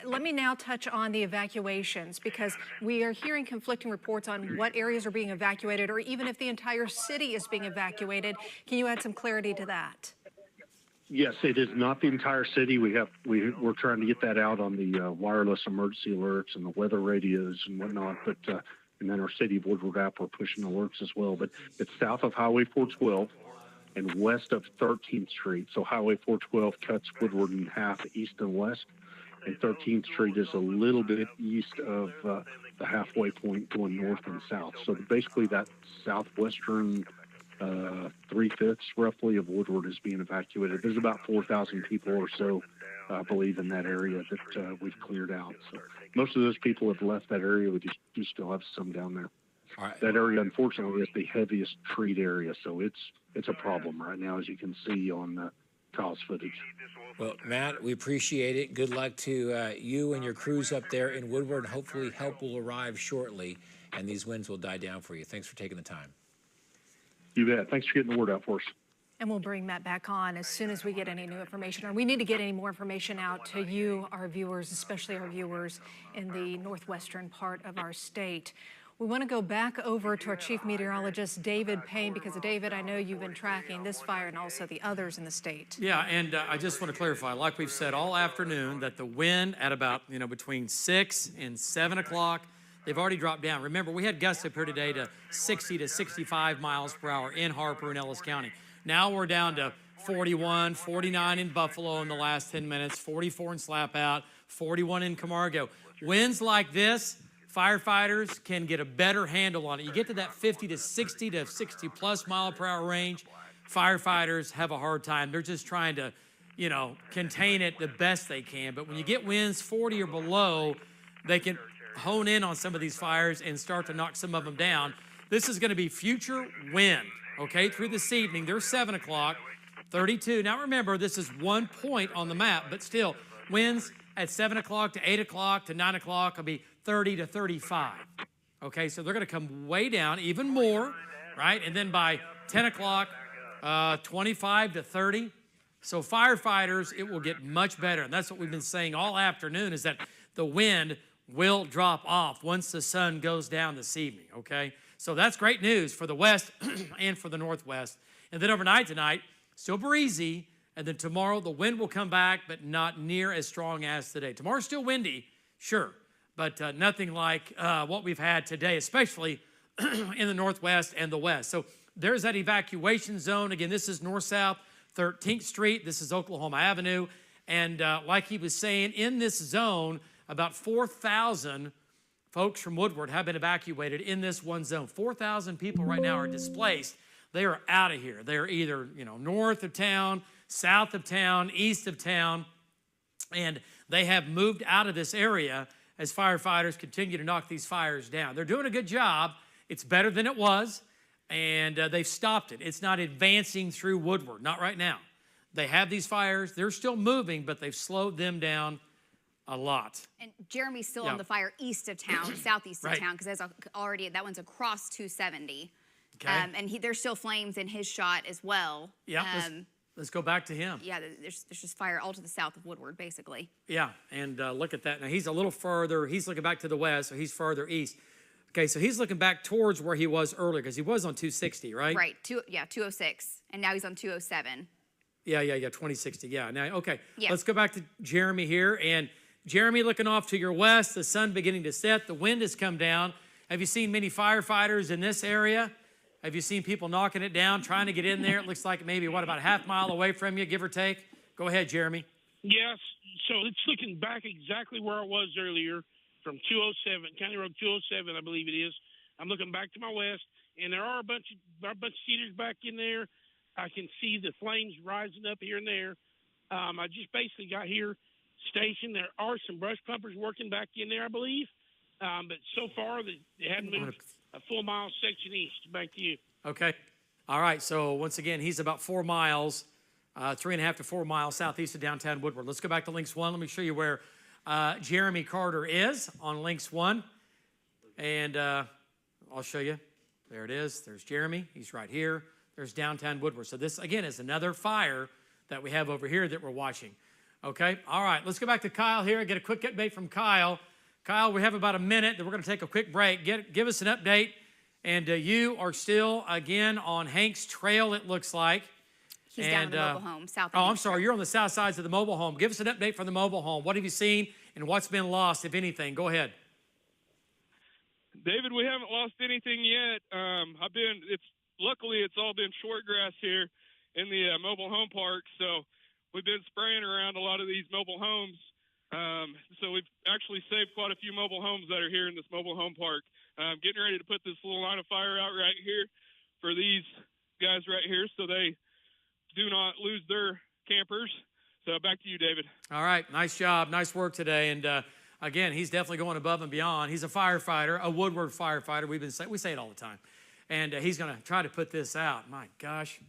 let me now touch on the evacuations, because we are hearing conflicting reports on what areas are being evacuated, or even if the entire city is being evacuated. Can you add some clarity to that? Yes, it is not the entire city. We're trying to get that out on the wireless emergency alerts and the weather radios and whatnot, but and then our City of Woodward app, we're pushing alerts as well. But it's south of Highway 412 and west of 13th Street. So Highway 412 cuts Woodward in half, east and west, and 13th Street is a little bit east of the halfway point going north and south. So basically that southwestern 3/5 roughly of Woodward is being evacuated. There's about 4,000 people or so, I believe, in that area that we've cleared out. So most of those people have left that area. We do still have some down there. All right. That area, unfortunately, is the heaviest treed area, so it's a problem right now, as you can see on Kyle's footage. Well, Matt, we appreciate it. Good luck to you and your crews up there in Woodward. Hopefully help will arrive shortly, and these winds will die down for you. Thanks for taking the time. You bet. Thanks for getting the word out for us. And we'll bring Matt back on as soon as we get any new information, or we need to get any more information out to you, our viewers, especially our viewers in the northwestern part of our state. We want to go back over to our chief meteorologist, David Payne, because, David, I know you've been tracking this fire and also the others in the state. Yeah, and I just want to clarify, like we've said all afternoon, that the wind at about, between 6 and 7 o'clock, they've already dropped down. Remember, we had gusts up here today to 60 to 65 miles per hour in Harper and Ellis County. Now we're down to 41, 49 in Buffalo in the last 10 minutes, 44 in Slapout, 41 in Camargo. Winds like this, firefighters can get a better handle on it. You get to that 50 to 60 to 60 plus mile per hour range, firefighters have a hard time. They're just trying to you know, contain it the best they can. But when you get winds 40 or below, they can hone in on some of these fires and start to knock some of them down. This is going to be future wind, okay, through this evening. There's 7 o'clock, 32. Now remember, this is 1 point on the map, but still, winds at 7 o'clock to 8 o'clock to 9 o'clock will be 30 to 35. Okay, so they're going to come way down even more, right? And then by 10 o'clock, 25 to 30. So firefighters, it will get much better. And that's what we've been saying all afternoon, is that the wind will drop off once the sun goes down this evening, okay? So that's great news for the west and for the northwest. And then overnight tonight, still breezy. And then tomorrow, the wind will come back, but not near as strong as today. Tomorrow's still windy, sure, but nothing like what we've had today, especially in the northwest and the west. So there's that evacuation zone. Again, this is north-south 13th Street. This is Oklahoma Avenue. And like he was saying, in this zone, about 4,000 folks from Woodward have been evacuated in this one zone. 4,000 people right now are displaced. They are out of here. They're either, you know, north of town, south of town, east of town, and they have moved out of this area as firefighters continue to knock these fires down. They're doing a good job. It's better than it was, and they've stopped it. It's not advancing through Woodward, not right now. They have these fires. They're still moving, but they've slowed them down a lot. And Jeremy's still on the fire east of town, southeast of town, because there's already, that one's across 270. Okay. And there's still flames in his shot as well. Yeah, let's go back to him. Yeah, there's just fire all to the south of Woodward, basically. Yeah, and look at that. Now, he's a little further. He's looking back to the west, so he's further east. Okay, so he's looking back towards where he was earlier, because he was on 260, right? Right, 206, and now he's on 207. Yeah, 2060, yeah. Now, okay, Yeah. Let's go back to Jeremy here. And Jeremy, looking off to your west, the sun beginning to set, the wind has come down. Have you seen many firefighters in this area? Have you seen people knocking it down, trying to get in there? It looks like maybe, about a half mile away from you, give or take? Go ahead, Jeremy. Yes, so it's looking back exactly where I was earlier from 207, County Road 207, I believe it is. I'm looking back to my west, and there are a bunch of cedars back in there. I can see the flames rising up here and there. I just basically got here stationed. There are some brush pumpers working back in there, I believe. But so far, they hadn't moved a full mile section east. Back to you. Okay. All right. So once again, he's about 4 miles, 3.5 to 4 miles southeast of downtown Woodward. Let's go back to Links 1. Let me show you where Jeremy Carter is on Links 1. And I'll show you. There it is. There's Jeremy. He's right here. There's downtown Woodward. So this, again, is another fire that we have over here that we're watching. Okay. All right. Let's go back to Kyle here and get a quick update from Kyle. Kyle, we have about a minute, then we're going to take a quick break. Give us an update. And you are still, again, on Hanks Trail, it looks like. He's down in the mobile home, south of I'm sorry. You're on the south sides of the mobile home. Give us an update from the mobile home. What have you seen and what's been lost, if anything? Go ahead. David, we haven't lost anything yet. Luckily it's all been short grass here in the mobile home park, so we've been spraying around a lot of these mobile homes. So we've actually saved quite a few mobile homes that are here in this mobile home park. Getting ready to put this little line of fire out right here for these guys right here so they do not lose their campers. So back to you, David. All right. Nice job. Nice work today. And again, he's definitely going above and beyond. He's a firefighter, a Woodward firefighter. We say it all the time. And he's going to try to put this out. My gosh.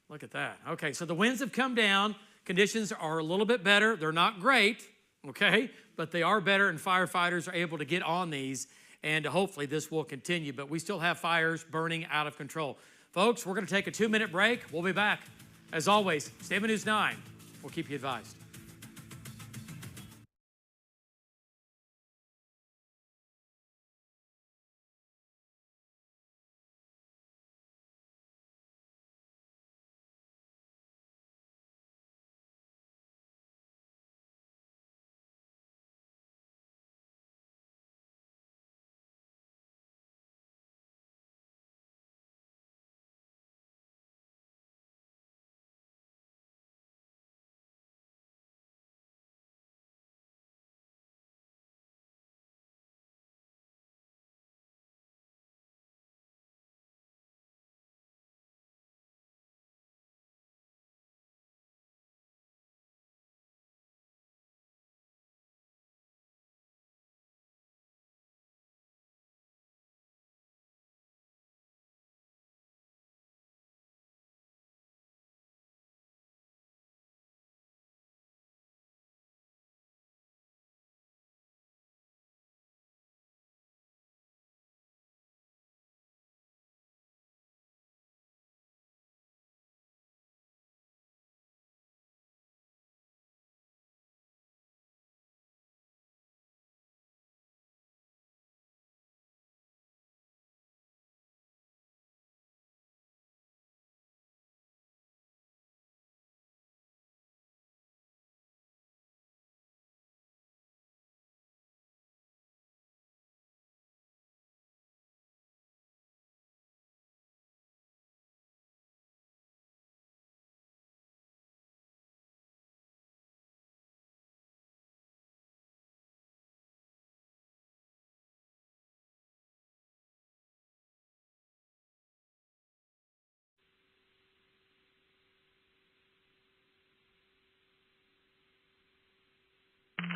Look at that. Okay, so the winds have come down. Conditions are a little bit better. They're not great, okay, but they are better, and firefighters are able to get on these, and hopefully this will continue. But we still have fires burning out of control. Folks, we're going to take a 2-minute break. We'll be back. As always, Statement News 9. We'll keep you advised.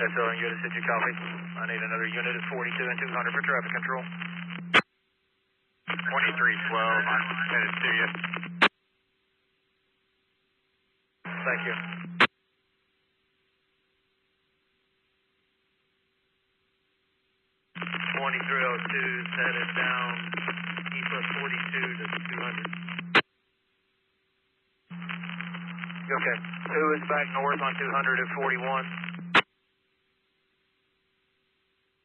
SO and unit, did you copy? I need another unit at 42 and 200 for traffic control. 2312, I'm headed to you. Thank you. Headed down east of 42 to 200. Okay. 2 is back north on 200 at 41.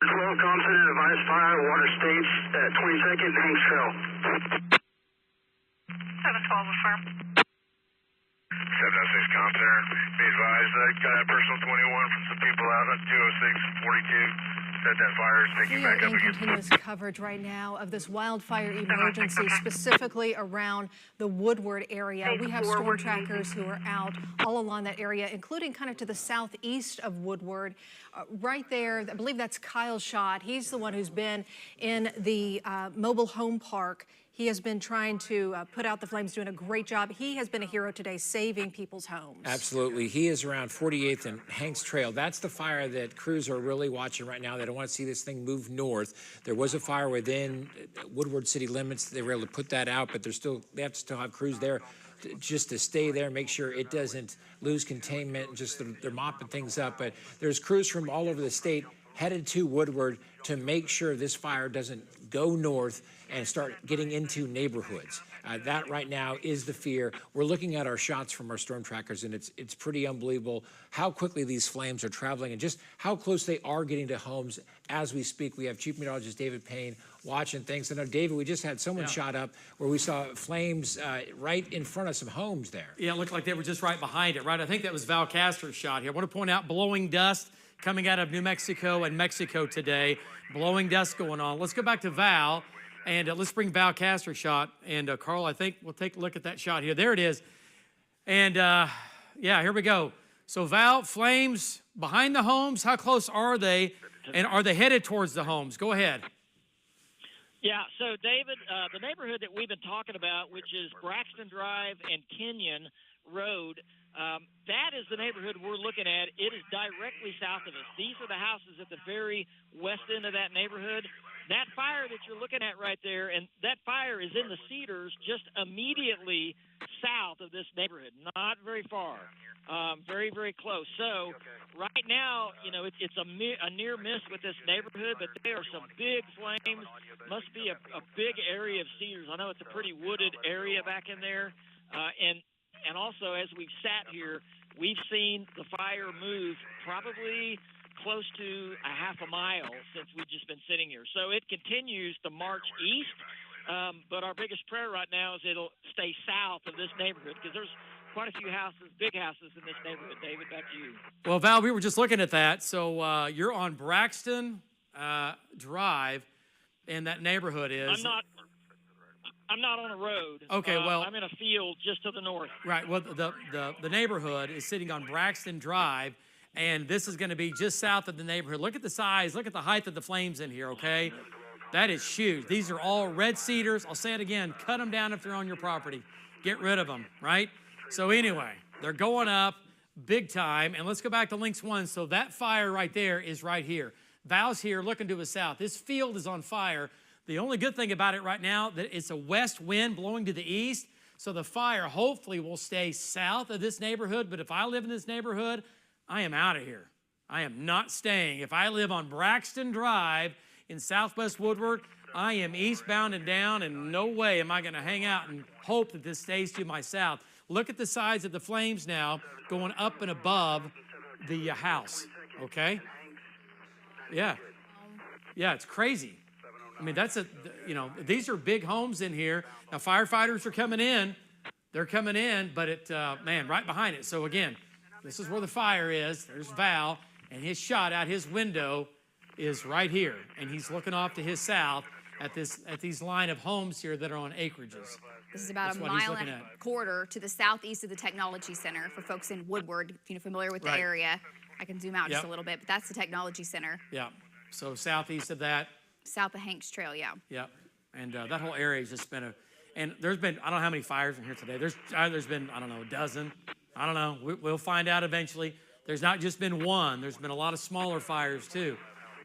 12 confident, advise fire, water states at 22nd, Hanks Trail. 712 affirm. 706 confident, be advised, I got a personal 21 from some people out on 206, 42. Said that fire is taking We back are up in again. continuous coverage right now of this wildfire emergency, specifically around the Woodward area. We have storm trackers who are out all along that area, including kind of to the southeast of Woodward. Right there, I believe that's Kyle Schott. He's the one who's been in the mobile home park. He has been trying to put out the flames, doing a great job. He has been a hero today, saving people's homes. Absolutely. He is around 48th and Hanks Trail. That's the fire that crews are really watching right now. They don't want to see this thing move north. There was a fire within Woodward city limits. They were able to put that out, but they have to still have crews there just to stay there, make sure it doesn't lose containment, just they're mopping things up. But there's crews from all over the state headed to Woodward to make sure this fire doesn't go north and start getting into neighborhoods. That right now is the fear. We're looking at our shots from our storm trackers, and it's pretty unbelievable how quickly these flames are traveling and just how close they are getting to homes as we speak. We have Chief Meteorologist David Payne watching things. And David, we just had someone shot up where we saw flames right in front of some homes there. Yeah, it looked like they were just right behind it, right? I think that was Val Castro's shot here. I want to point out blowing dust coming out of New Mexico and Mexico today. Blowing dust going on. Let's go back to Val. And let's bring Val Castro's shot. And Carl, I think we'll take a look at that shot here. There it is. And yeah, here we go. So Val, flames behind the homes. How close are they? And are they headed towards the homes? Go ahead. Yeah, so David, the neighborhood that we've been talking about, which is Braxton Drive and Kenyon Road, that is the neighborhood we're looking at. It is directly south of us. These are the houses at the very west end of that neighborhood. That fire that you're looking at right there, and that fire is in the cedars just immediately south of this neighborhood, not very far, very, very close. So right now, you know, it's a near miss with this neighborhood, but there are some big flames. Must be a big area of cedars. I know it's a pretty wooded area back in there, and also as we've sat here, we've seen the fire move probably close to a half a mile since we've just been sitting here. So it continues to march east, but our biggest prayer right now is it'll stay south of this neighborhood because there's quite a few houses, big houses in this neighborhood. David, back to you. Well, Val, we were just looking at that. So you're on Braxton Drive, and that neighborhood is... I'm not on a road. Okay, well... I'm in a field just to the north. Right, well, the neighborhood is sitting on Braxton Drive, and this is going to be just south of the neighborhood. Look at the size. Look at the height of the flames in here, okay? That is huge. These are all red cedars. I'll say it again. Cut them down if they're on your property. Get rid of them, right? So anyway, they're going up big time. And let's go back to Lynx 1. So that fire right there is right here. Val's here looking to his south. This field is on fire. The only good thing about it right now that it's a west wind blowing to the east. So the fire hopefully will stay south of this neighborhood. But if I live in this neighborhood, I am out of here. I am not staying. If I live on Braxton Drive in Southwest Woodward, I am eastbound and down, and no way am I going to hang out and hope that this stays to my south. Look at the size of the flames now going up and above the house, okay? Yeah. Yeah, it's crazy. I mean, these are big homes in here. Now, firefighters are coming in. They're coming in, but man, right behind it. So again, this is where the fire is. There's Val, and his shot out his window is right here, and he's looking off to his south at these line of homes here that are on acreages. This is about a mile and a quarter to the southeast of the Technology Center for folks in Woodward. If you're familiar with the area, I can zoom out just a little bit, but that's the Technology Center. Yeah. So southeast of that. South of Hanks Trail, yeah. Yeah. And that whole area has just been and there's been, I don't know how many fires in here today. There's been, I don't know, a dozen. I don't know. We'll find out eventually. There's not just been one. There's been a lot of smaller fires, too.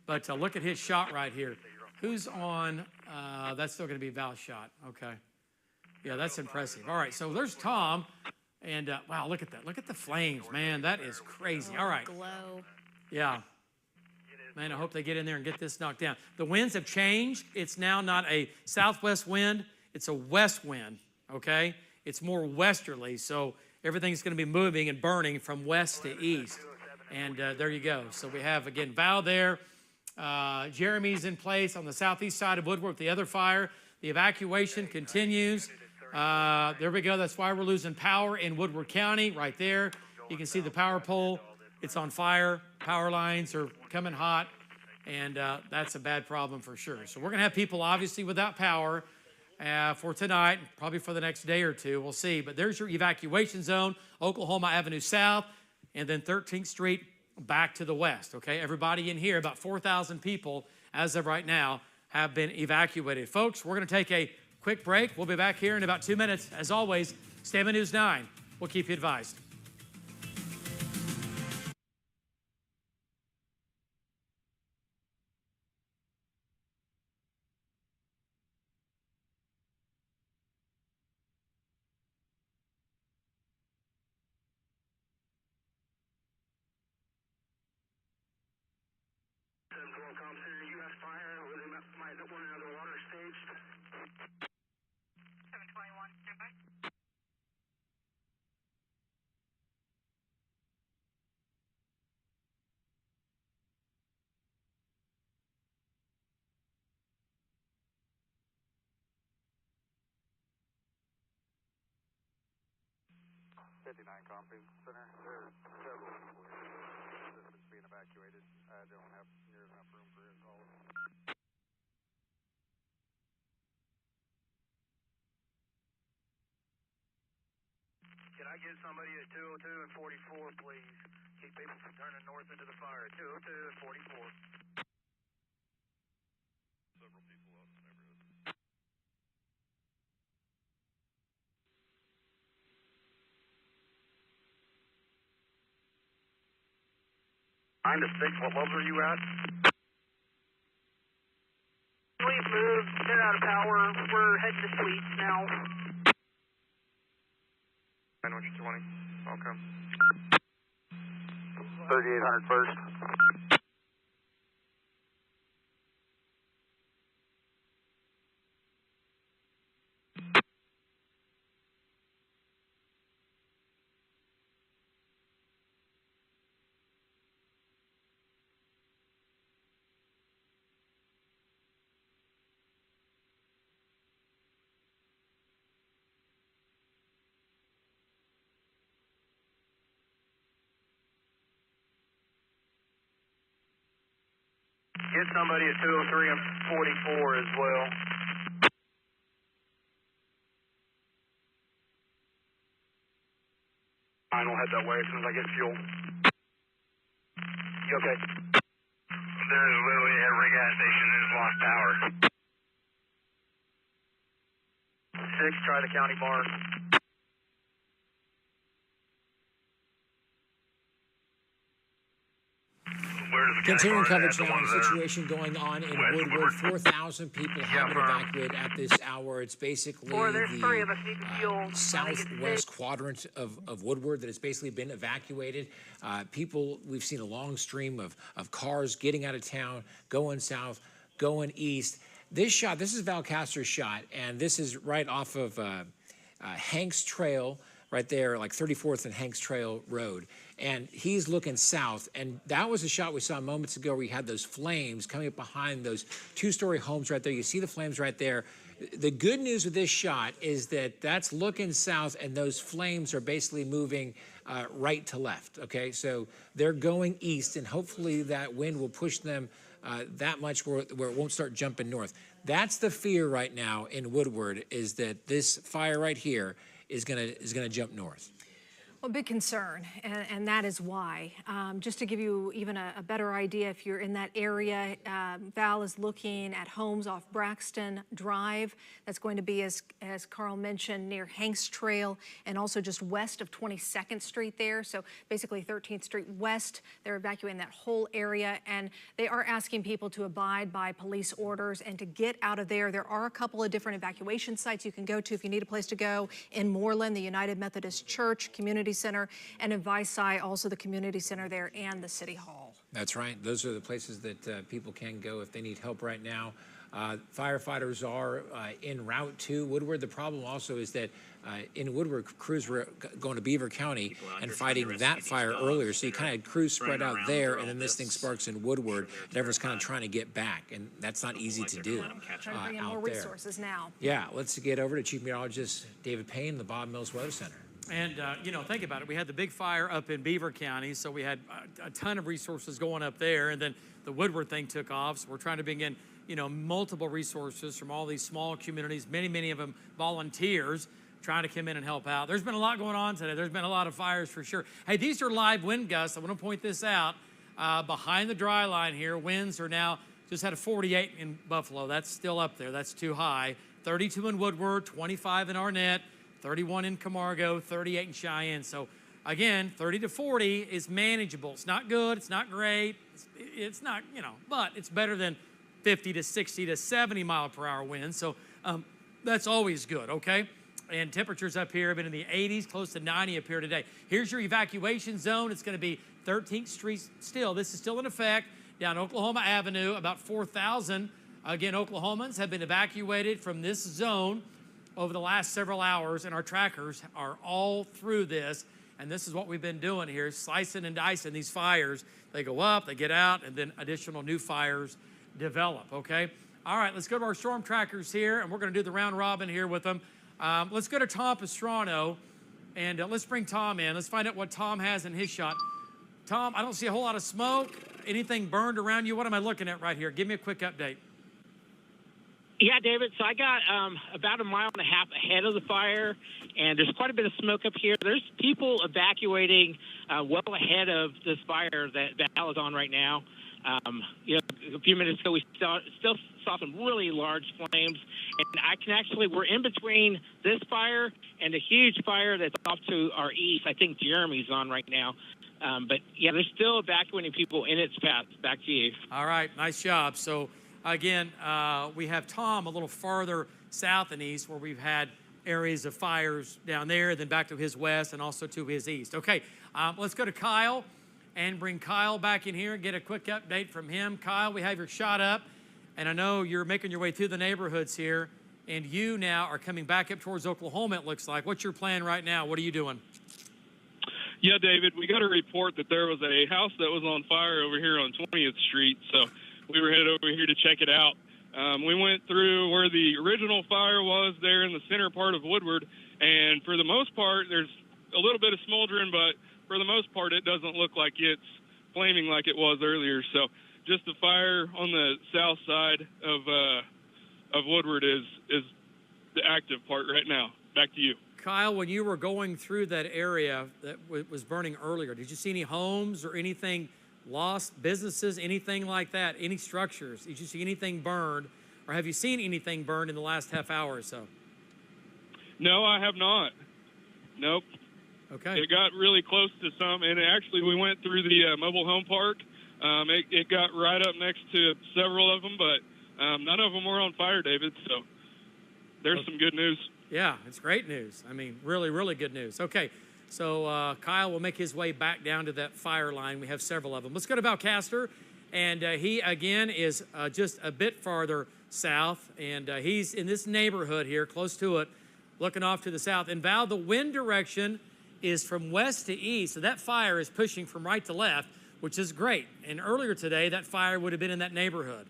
But look at his shot right here. Who's on? That's still going to be Val's shot. Okay. Yeah, that's impressive. All right, so there's Tom. And, wow, look at that. Look at the flames, man. That is crazy. All right. Glow. Yeah. Man, I hope they get in there and get this knocked down. The winds have changed. It's now not a southwest wind. It's a west wind, okay? It's more westerly, so everything's going to be moving and burning from west to east. And there you go. So we have, again, Val there. Jeremy's in place on the southeast side of Woodward with the other fire. The evacuation continues. There we go. That's why we're losing power in Woodward County right there. You can see the power pole. It's on fire. Power lines are coming hot, and that's a bad problem for sure. So we're going to have people obviously without power for tonight, probably for the next day or two. We'll see. But there's your evacuation zone, Oklahoma Avenue South, and then 13th Street back to the west, okay? Everybody in here, about 4,000 people as of right now, have been evacuated. Folks, we're going to take a quick break. We'll be back here in about 2 minutes. As always, stay on News 9. We'll keep you advised. U.S. Fire, might one of the water staged. 721, stand by. Conference Center. There are several people here that's being evacuated. I don't have near enough room for all of them. Can I get somebody at 202 and 44, please? Keep people from turning north into the fire. 202 and 44. Several people out in the neighborhood. -6, what level are you at? We've moved, been out of power. We're heading to suites now. 920, I'll come. 3800 first. Get somebody at 203 and 44 as well. Fine, we'll head that way as soon as I get fuel. You okay? There's literally every gas station has lost power. 6, try the county bar. Continuing coverage now on the situation going on in Woodward. 4,000 people have been evacuated at this hour. It's basically the southwest quadrant of Woodward that has basically been evacuated. People, we've seen a long stream of cars getting out of town, going south, going east. This shot, this is Val Castor's shot, and this is right off of Hanks Trail, right there, like 34th and Hanks Trail Road. And he's looking south, and that was a shot we saw moments ago where you had those flames coming up behind those two-story homes right there. You see the flames right there. The good news with this shot is that that's looking south, and those flames are basically moving right to left, okay? So they're going east, and hopefully that wind will push them that much where it won't start jumping north. That's the fear right now in Woodward, is that this fire right here is gonna jump north. Well, big concern, and that is why. Just to give you even a better idea, if you're in that area, Val is looking at homes off Braxton Drive. That's going to be, as Carl mentioned, near Hanks Trail and also just west of 22nd Street there. So basically 13th Street West. They're evacuating that whole area, and they are asking people to abide by police orders and to get out of there. There are a couple of different evacuation sites you can go to if you need a place to go. In Moreland, the United Methodist Church Community Center, and in Visay, also the community center there and the city hall. That's right. Those are the places that people can go if they need help right now. Firefighters are en route to Woodward. The problem also is that in Woodward, crews were going to Beaver County and fighting that fire earlier. So you kind of had crews spread out there, and then this thing sparks in Woodward, and everyone's kind of trying to get back, and that's not easy to do. Trying to bring in more resources now. Yeah, let's get over to Chief Meteorologist David Payne, the Bob Mills Weather Center. And, think about it. We had the big fire up in Beaver County, so we had a ton of resources going up there, and then the Woodward thing took off, so we're trying to bring in, multiple resources from all these small communities, many of them volunteers, trying to come in and help out. There's been a lot going on today. There's been a lot of fires for sure. Hey, these are live wind gusts. I want to point this out. Behind the dry line here, winds are now, just had a 48 in Buffalo. That's still up there. That's too high. 32 in Woodward, 25 in Arnett, 31 in Camargo, 38 in Cheyenne. So, again, 30 to 40 is manageable. It's not good. It's not great. It's not, but it's better than 50 to 60 to 70 mile per hour winds. So, that's always good, okay? And temperatures up here have been in the 80s, close to 90 up here today. Here's your evacuation zone. It's going to be 13th Street still. This is still in effect down Oklahoma Avenue, about 4,000. Again, Oklahomans have been evacuated from this zone over the last several hours, and our trackers are all through this, and this is what we've been doing here, slicing and dicing these fires. They go up, they get out, and then additional new fires develop, okay? All right, let's go to our storm trackers here, and we're going to do the round robin here with them. Let's go to Tom Pastrano, and let's bring Tom in. Let's find out what Tom has in his shot. Tom, I don't see a whole lot of smoke. Anything burned around you? What am I looking at right here? Give me a quick update. Yeah, David, so I got about a mile and a half ahead of the fire, and there's quite a bit of smoke up here. There's people evacuating well ahead of this fire that Val is on right now. A few minutes ago, we still saw some really large flames, and we're in between this fire and a huge fire that's off to our east. I think Jeremy's on right now. But, yeah, they're still evacuating people in its path. Back to you. All right, nice job. So, again, we have Tom a little farther south and east where we've had areas of fires down there, then back to his west and also to his east. Okay, let's go to Kyle and bring Kyle back in here and get a quick update from him. Kyle, we have your shot up, and I know you're making your way through the neighborhoods here, and you now are coming back up towards Oklahoma, it looks like. What's your plan right now? What are you doing? Yeah, David, we got a report that there was a house that was on fire over here on 20th Street, so we were headed over here to check it out. We went through where the original fire was there in the center part of Woodward, and for the most part, there's a little bit of smoldering, but for the most part, it doesn't look like it's flaming like it was earlier. So just the fire on the south side of Woodward is the active part right now. Back to you. Kyle, when you were going through that area that was burning earlier, did you see any homes or anything lost, businesses, anything like that, any structures? Did you see anything burned, or have you seen anything burned in the last half hour or so? No, I have not. Nope. Okay. It got really close to some, and actually we went through the mobile home park. It got right up next to several of them, but none of them were on fire, David, so there's some good news. Yeah, it's great news. I mean, really, really good news. Okay, so Kyle will make his way back down to that fire line. We have several of them. Let's go to Valcaster, and he, again, is just a bit farther south, and he's in this neighborhood here, close to it, looking off to the south. And Val, the wind direction is from west to east, so that fire is pushing from right to left, which is great. And earlier today, that fire would have been in that neighborhood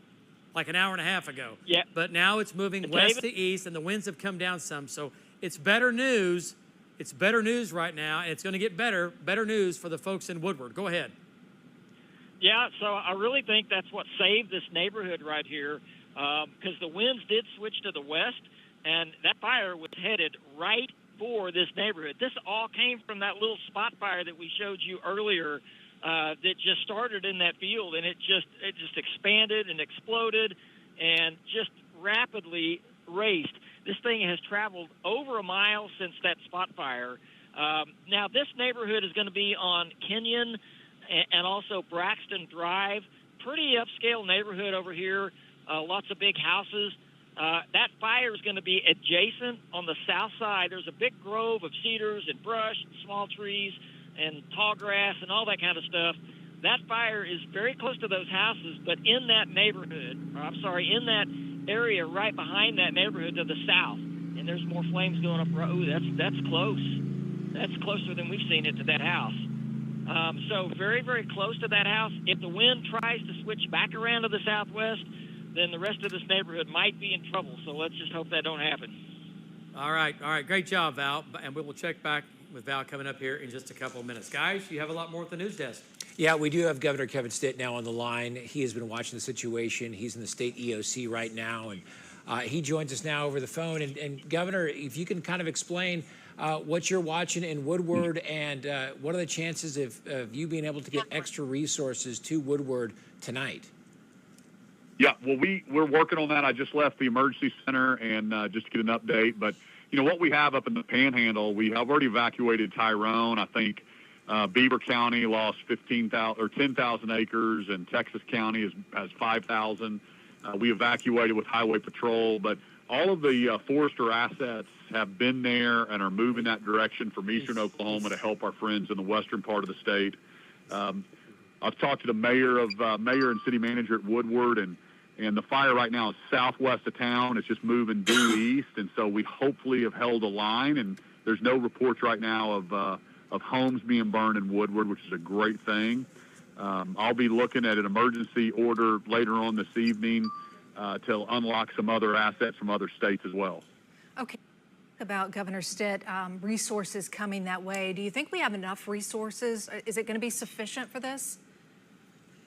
like an hour and a half ago. Yeah. But now it's moving west to east, and the winds have come down some. So it's better news. It's better news right now, and it's going to get better news for the folks in Woodward. Go ahead. Yeah, so I really think that's what saved this neighborhood right here, because the winds did switch to the west, and that fire was headed right for this neighborhood. This all came from that little spot fire that we showed you earlier that just started in that field, and it just expanded and exploded and just rapidly raced. This thing has traveled over a mile since that spot fire. Now, this neighborhood is going to be on Kenyon and also Braxton Drive. Pretty upscale neighborhood over here, lots of big houses. That fire is going to be adjacent on the south side. There's a big grove of cedars and brush and small trees and tall grass and all that kind of stuff. That fire is very close to those houses, but in that neighborhood, in that area right behind that neighborhood to the south, and there's more flames going up. Ooh, that's close. That's closer than we've seen it to that house. So very, very close to that house. If the wind tries to switch back around to the southwest, then the rest of this neighborhood might be in trouble. So let's just hope that don't happen. All right. Great job, Val. And we will check back with Val coming up here in just a couple of minutes. Guys, you have a lot more at the news desk. Yeah, we do have Governor Kevin Stitt now on the line. He has been watching the situation. He's in the state EOC right now, and he joins us now over the phone. And Governor, if you can kind of explain what you're watching in Woodward and what are the chances of you being able to get extra resources to Woodward tonight? Yeah, well, we're working on that. I just left the emergency center and just to get an update. But, you know, what we have up in the Panhandle, we have already evacuated Tyrone. I think Beaver County lost 10,000 acres, and Texas County has 5,000. We evacuated with Highway Patrol, but all of the forester assets have been there and are moving that direction from eastern Oklahoma to help our friends in the western part of the state. I've talked to the mayor and city manager at Woodward, and the fire right now is southwest of town. It's just moving due east, and so we hopefully have held a line, and there's no reports right now of homes being burned in Woodward, which is a great thing. I'll be looking at an emergency order later on this evening to unlock some other assets from other states as well. Okay. About Governor Stitt, resources coming that way. Do you think we have enough resources? Is it going to be sufficient for this?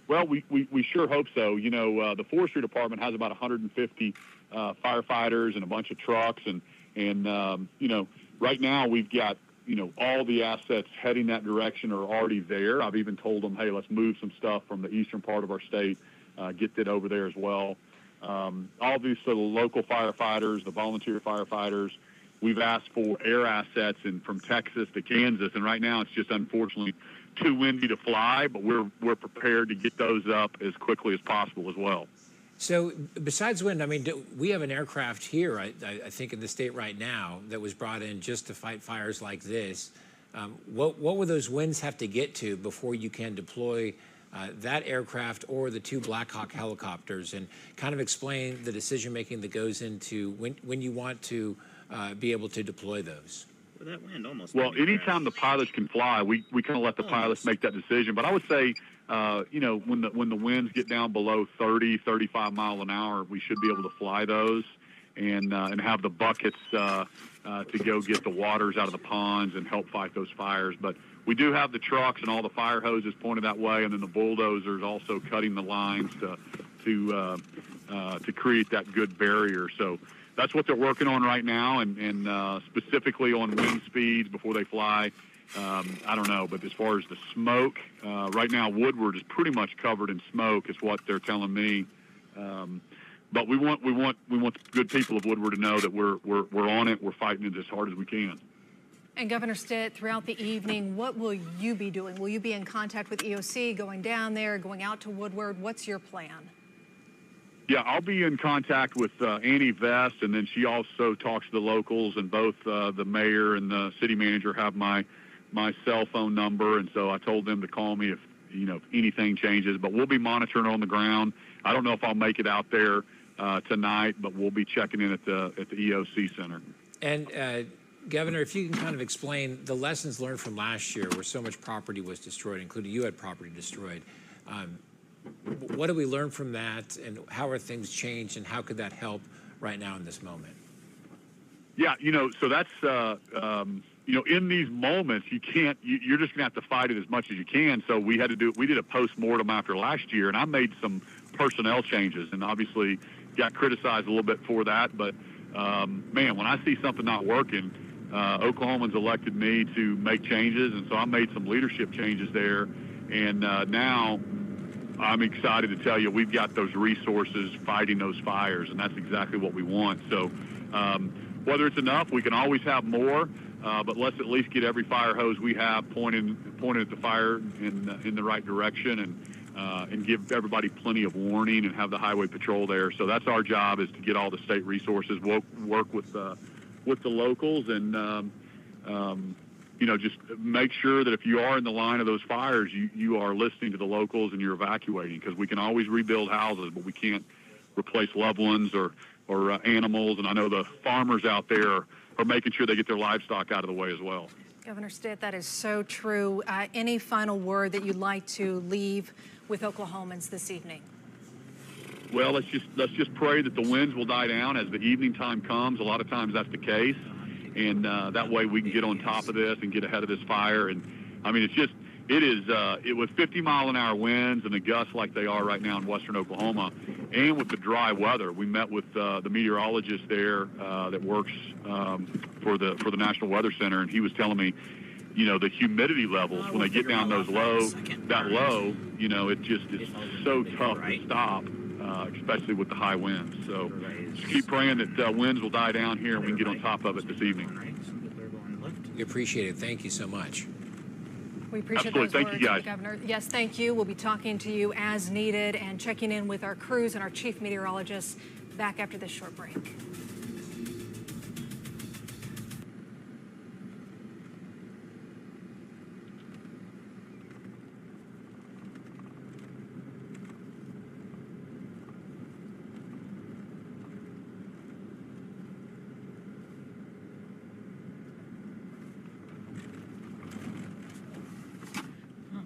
Well, we sure hope so. You know, the forestry department has about 150 firefighters and a bunch of trucks, and you know, right now we've got, you know, all the assets heading that direction are already there. I've even told them, hey, let's move some stuff from the eastern part of our state, get that over there as well. All these sort of local firefighters, the volunteer firefighters, we've asked for air assets from Texas to Kansas, and right now it's just unfortunately too windy to fly, but we're prepared to get those up as quickly as possible as well. So besides wind, I mean, we have an aircraft here, I think, in the state right now that was brought in just to fight fires like this. What would those winds have to get to before you can deploy that aircraft or the 2 Black Hawk helicopters, and kind of explain the decision-making that goes into when you want to be able to deploy those? Well, that wind almost. Well, anytime the pilots can fly, we kind of let the pilots make that decision. But I would say, you know, when the winds get down below 30, 35 mile an hour, we should be able to fly those and have the buckets to go get the waters out of the ponds and help fight those fires. But we do have the trucks and all the fire hoses pointed that way, and then the bulldozers also cutting the lines to create that good barrier. So that's what they're working on right now, and specifically on wind speeds before they fly. I don't know, but as far as the smoke, right now Woodward is pretty much covered in smoke, is what they're telling me. But we want good people of Woodward to know that we're on it. We're fighting it as hard as we can. And Governor Stitt, throughout the evening, what will you be doing? Will you be in contact with EOC, going down there, going out to Woodward? What's your plan? Yeah, I'll be in contact with Annie Vest, and then she also talks to the locals, and both the mayor and the city manager have my cell phone number, and so I told them to call me if anything changes. But we'll be monitoring on the ground. I don't know if I'll make it out there tonight, but we'll be checking in at the EOC center. And Governor, if you can kind of explain the lessons learned from last year, where so much property was destroyed, including you had property destroyed. What did we learn from that, and how are things changed, and how could that help right now in this moment? Yeah, so that's, in these moments, you're just going to have to fight it as much as you can. So we did a post-mortem after last year, and I made some personnel changes, and obviously got criticized a little bit for that. But, man, when I see something not working, Oklahomans elected me to make changes, and so I made some leadership changes there. And now I'm excited to tell you we've got those resources fighting those fires, and that's exactly what we want. So whether it's enough, we can always have more, but let's at least get every fire hose we have pointing at the fire in the right direction, and give everybody plenty of warning and have the highway patrol there. So that's our job, is to get all the state resources, work with the locals, and just make sure that if you are in the line of those fires, you are listening to the locals and you're evacuating, because we can always rebuild houses, but we can't replace loved ones or animals. And I know the farmers out there are making sure they get their livestock out of the way as well. Governor Stitt, that is so true. Any final word that you'd like to leave with Oklahomans this evening? Well, let's just pray that the winds will die down as the evening time comes. A lot of times that's the case, and that way we can get on top of this and get ahead of this fire. And I mean, it was 50-mile-an-hour winds and the gusts like they are right now in western Oklahoma, and with the dry weather. We met with the meteorologist there that works for the National Weather Center, and he was telling me, the humidity levels when they get down that low, it just is so tough to stop, especially with the high winds. So just keep praying that winds will die down here and we can get on top of it this evening. We appreciate it. Thank you so much. We appreciate those words, thank you, guys. Governor. Yes, thank you. We'll be talking to you as needed and checking in with our crews and our chief meteorologists back after this short break.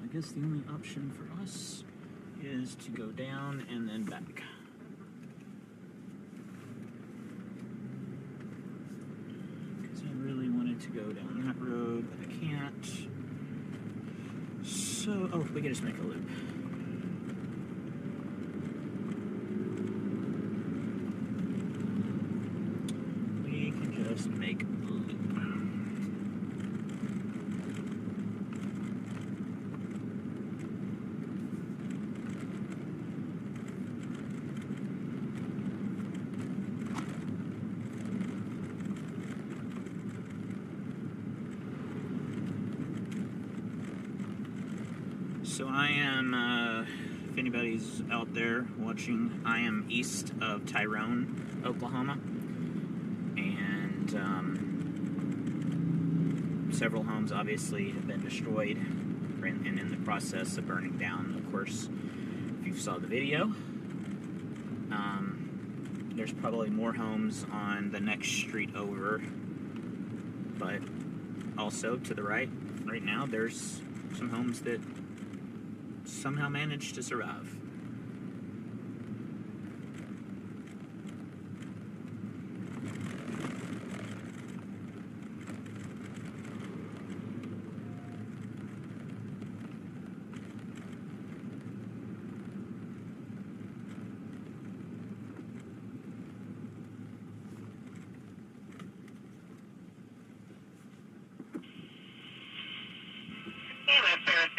I guess the only option for us is to go down and then back. Because I really wanted to go down that road, but I can't. So, we can just make a loop. We can just make a loop. So I am, if anybody's out there watching, I am east of Tyrone, Oklahoma, and several homes obviously have been destroyed and in the process of burning down. Of course, if you saw the video, there's probably more homes on the next street over, but also to the right now, there's some homes that somehow managed to survive.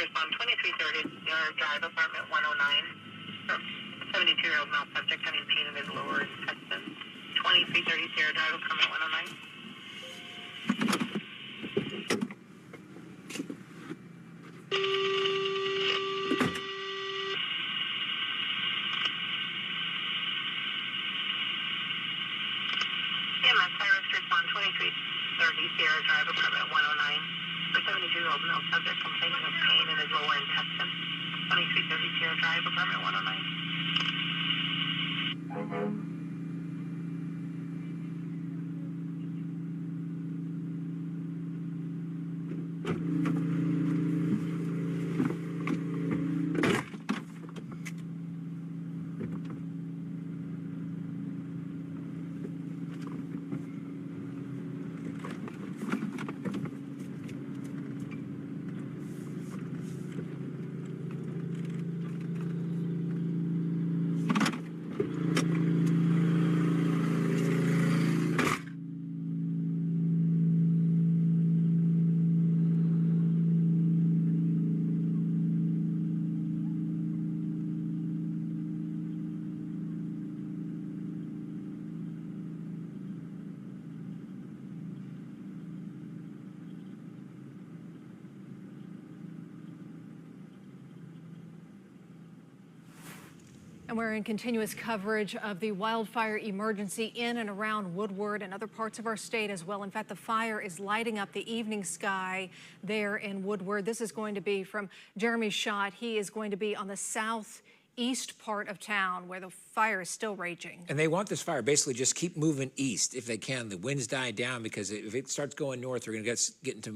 Respond 2330, your drive, apartment 109. 72-year-old male subject having pain in his lower intestine. 2330, Sierra Drive, apartment 109. EMS Cyrus, respond 2330, Sierra Drive, apartment 109. For 72-year-old male subject complaining of pain in his lower intestine. 2330 Sierra Drive, apartment 109. And we're in continuous coverage of the wildfire emergency in and around Woodward and other parts of our state as well. In fact, the fire is lighting up the evening sky there in Woodward. This is going to be from Jeremy's shot. He is going to be on the southeast part of town where the fire is still raging. And they want this fire basically just keep moving east if they can. The winds die down because if it starts going north, they're going to get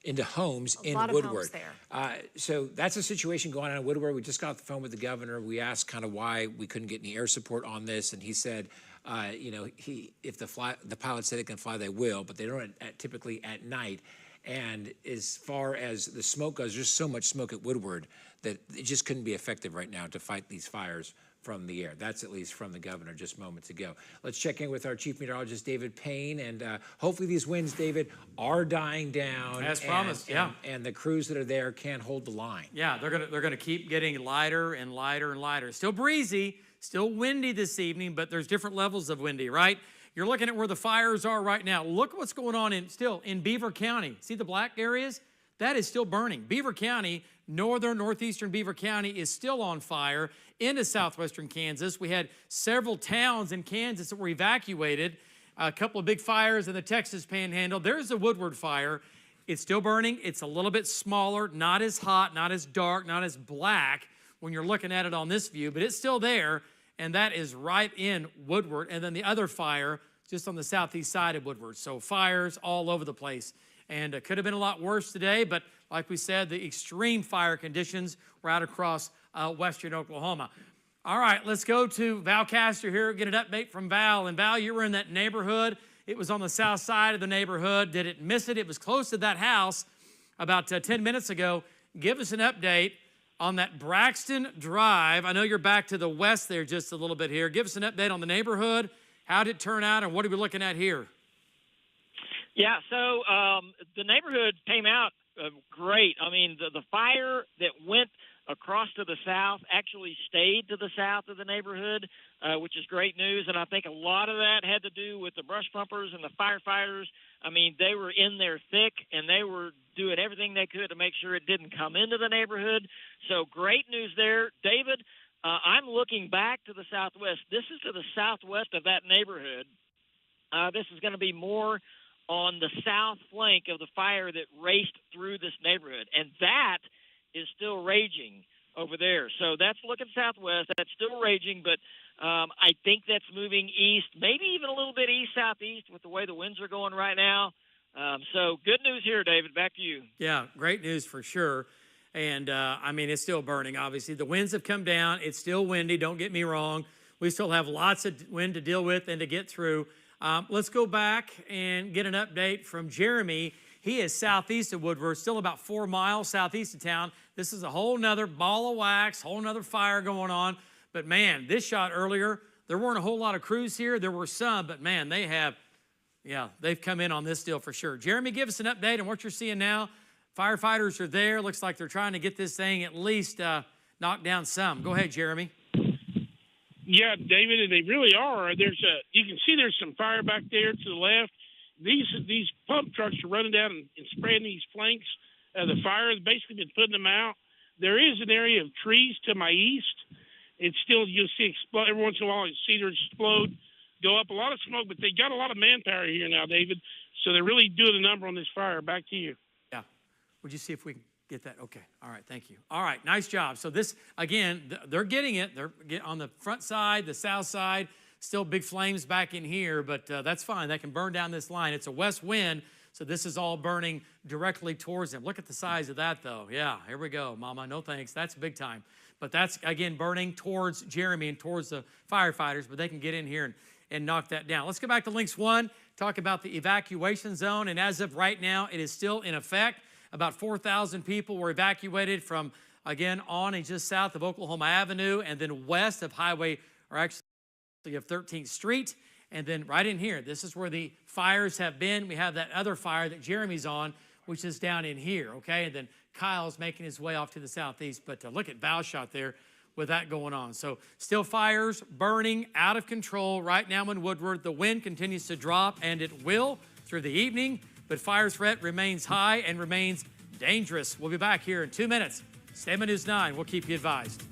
into homes in Woodward. A lot of homes there. So that's a situation going on in Woodward. We just got off the phone with the governor. We asked kind of why we couldn't get any air support on this, and he said, if the pilot said it can fly, they will, but they don't typically at night. And as far as the smoke goes, there's so much smoke at Woodward that it just couldn't be effective right now to fight these fires from the air. That's at least from the governor just moments ago. Let's check in with our chief meteorologist, David Payne, and hopefully these winds, David, are dying down. As promised, yeah. And the crews that are there can hold the line. Yeah, they're gonna keep getting lighter and lighter and lighter. Still breezy, still windy this evening, but there's different levels of windy, right? You're looking at where the fires are right now. Look what's going on in Beaver County. See the black areas? That is still burning. Beaver County, northeastern Beaver County is still on fire into southwestern Kansas. We had several towns in Kansas that were evacuated. A couple of big fires in the Texas Panhandle. There's the Woodward fire. It's still burning. It's a little bit smaller, not as hot, not as dark, not as black when you're looking at it on this view, but it's still there, and that is right in Woodward. And then the other fire just on the southeast side of Woodward. So fires all over the place. And it could have been a lot worse today, but like we said, the extreme fire conditions were out across western Oklahoma. All right, let's go to Val Castor here, get an update from Val. And Val, you were in that neighborhood. It was on the south side of the neighborhood. Did it miss it? It was close to that house about 10 minutes ago. Give us an update on that Braxton Drive. I know you're back to the west there just a little bit here. Give us an update on the neighborhood. How did it turn out, and what are we looking at here? Yeah, so the neighborhood came out great. I mean, the fire that went across to the south actually stayed to the south of the neighborhood, which is great news. And I think a lot of that had to do with the brush pumpers and the firefighters. I mean, they were in there thick, and they were doing everything they could to make sure it didn't come into the neighborhood. So great news there. David, I'm looking back to the southwest. This is to the southwest of that neighborhood. This is going to be more on the south flank of the fire that raced through this neighborhood. And that is still raging over there. So that's looking southwest. That's still raging, but I think that's moving east, maybe even a little bit east-southeast with the way the winds are going right now. So good news here, David. Back to you. Yeah, great news for sure. And, I mean, it's still burning, obviously. The winds have come down. It's still windy. Don't get me wrong. We still have lots of wind to deal with and to get through. Let's go back and get an update from Jeremy. He is southeast of Woodward, still about 4 miles southeast of town. This is a whole nother ball of wax, whole nother fire going on. But, man, this shot earlier, there weren't a whole lot of crews here. There were some, but, man, they've come in on this deal for sure. Jeremy, give us an update on what you're seeing now. Firefighters are there. Looks like they're trying to get this thing at least knocked down some. Go ahead, Jeremy. Yeah, David, and they really are. You can see there's some fire back there to the left. These pump trucks are running down and spraying these flanks of the fire. They've basically been putting them out. There is an area of trees to my east. It's still, you'll see explode every once in a while. You see there explode, go up a lot of smoke, but they got a lot of manpower here now, David. So they're really doing a number on this fire. Back to you. Yeah. Would you see if we can get that? Okay. All right. Thank you. All right. Nice job. So this, again, they're getting it. They're on the front side, the south side, still big flames back in here, but that's fine. They can burn down this line. It's a west wind, so this is all burning directly towards them. Look at the size of that, though. Yeah, here we go, Mama. No thanks. That's big time. But that's, again, burning towards Jeremy and towards the firefighters, but they can get in here and knock that down. Let's go back to Links 1, talk about the evacuation zone, and as of right now, it is still in effect. About 4,000 people were evacuated from, again, on and just south of Oklahoma Avenue and then west of Highway, or actually of 13th Street. And then right in here, this is where the fires have been. We have that other fire that Jeremy's on, which is down in here, okay? And then Kyle's making his way off to the southeast. But look at Val's shot there with that going on. So still fires burning out of control right now in Woodward. The wind continues to drop, and it will through the evening. But fire threat remains high and remains dangerous. We'll be back here in 2 minutes. Stay on News 9. We'll keep you advised.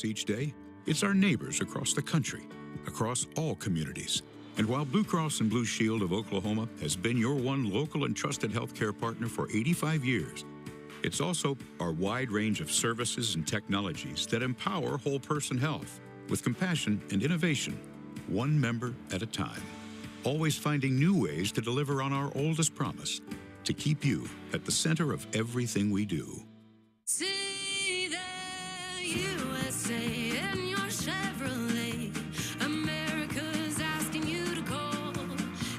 each day, it's our neighbors across the country, across all communities. And while Blue Cross and Blue Shield of Oklahoma has been your one local and trusted healthcare partner for 85 years, it's also our wide range of services and technologies that empower whole person health with compassion and innovation, one member at a time. Always finding new ways to deliver on our oldest promise, to keep you at the center of everything we do. See the USA in your Chevrolet. America's asking you to call.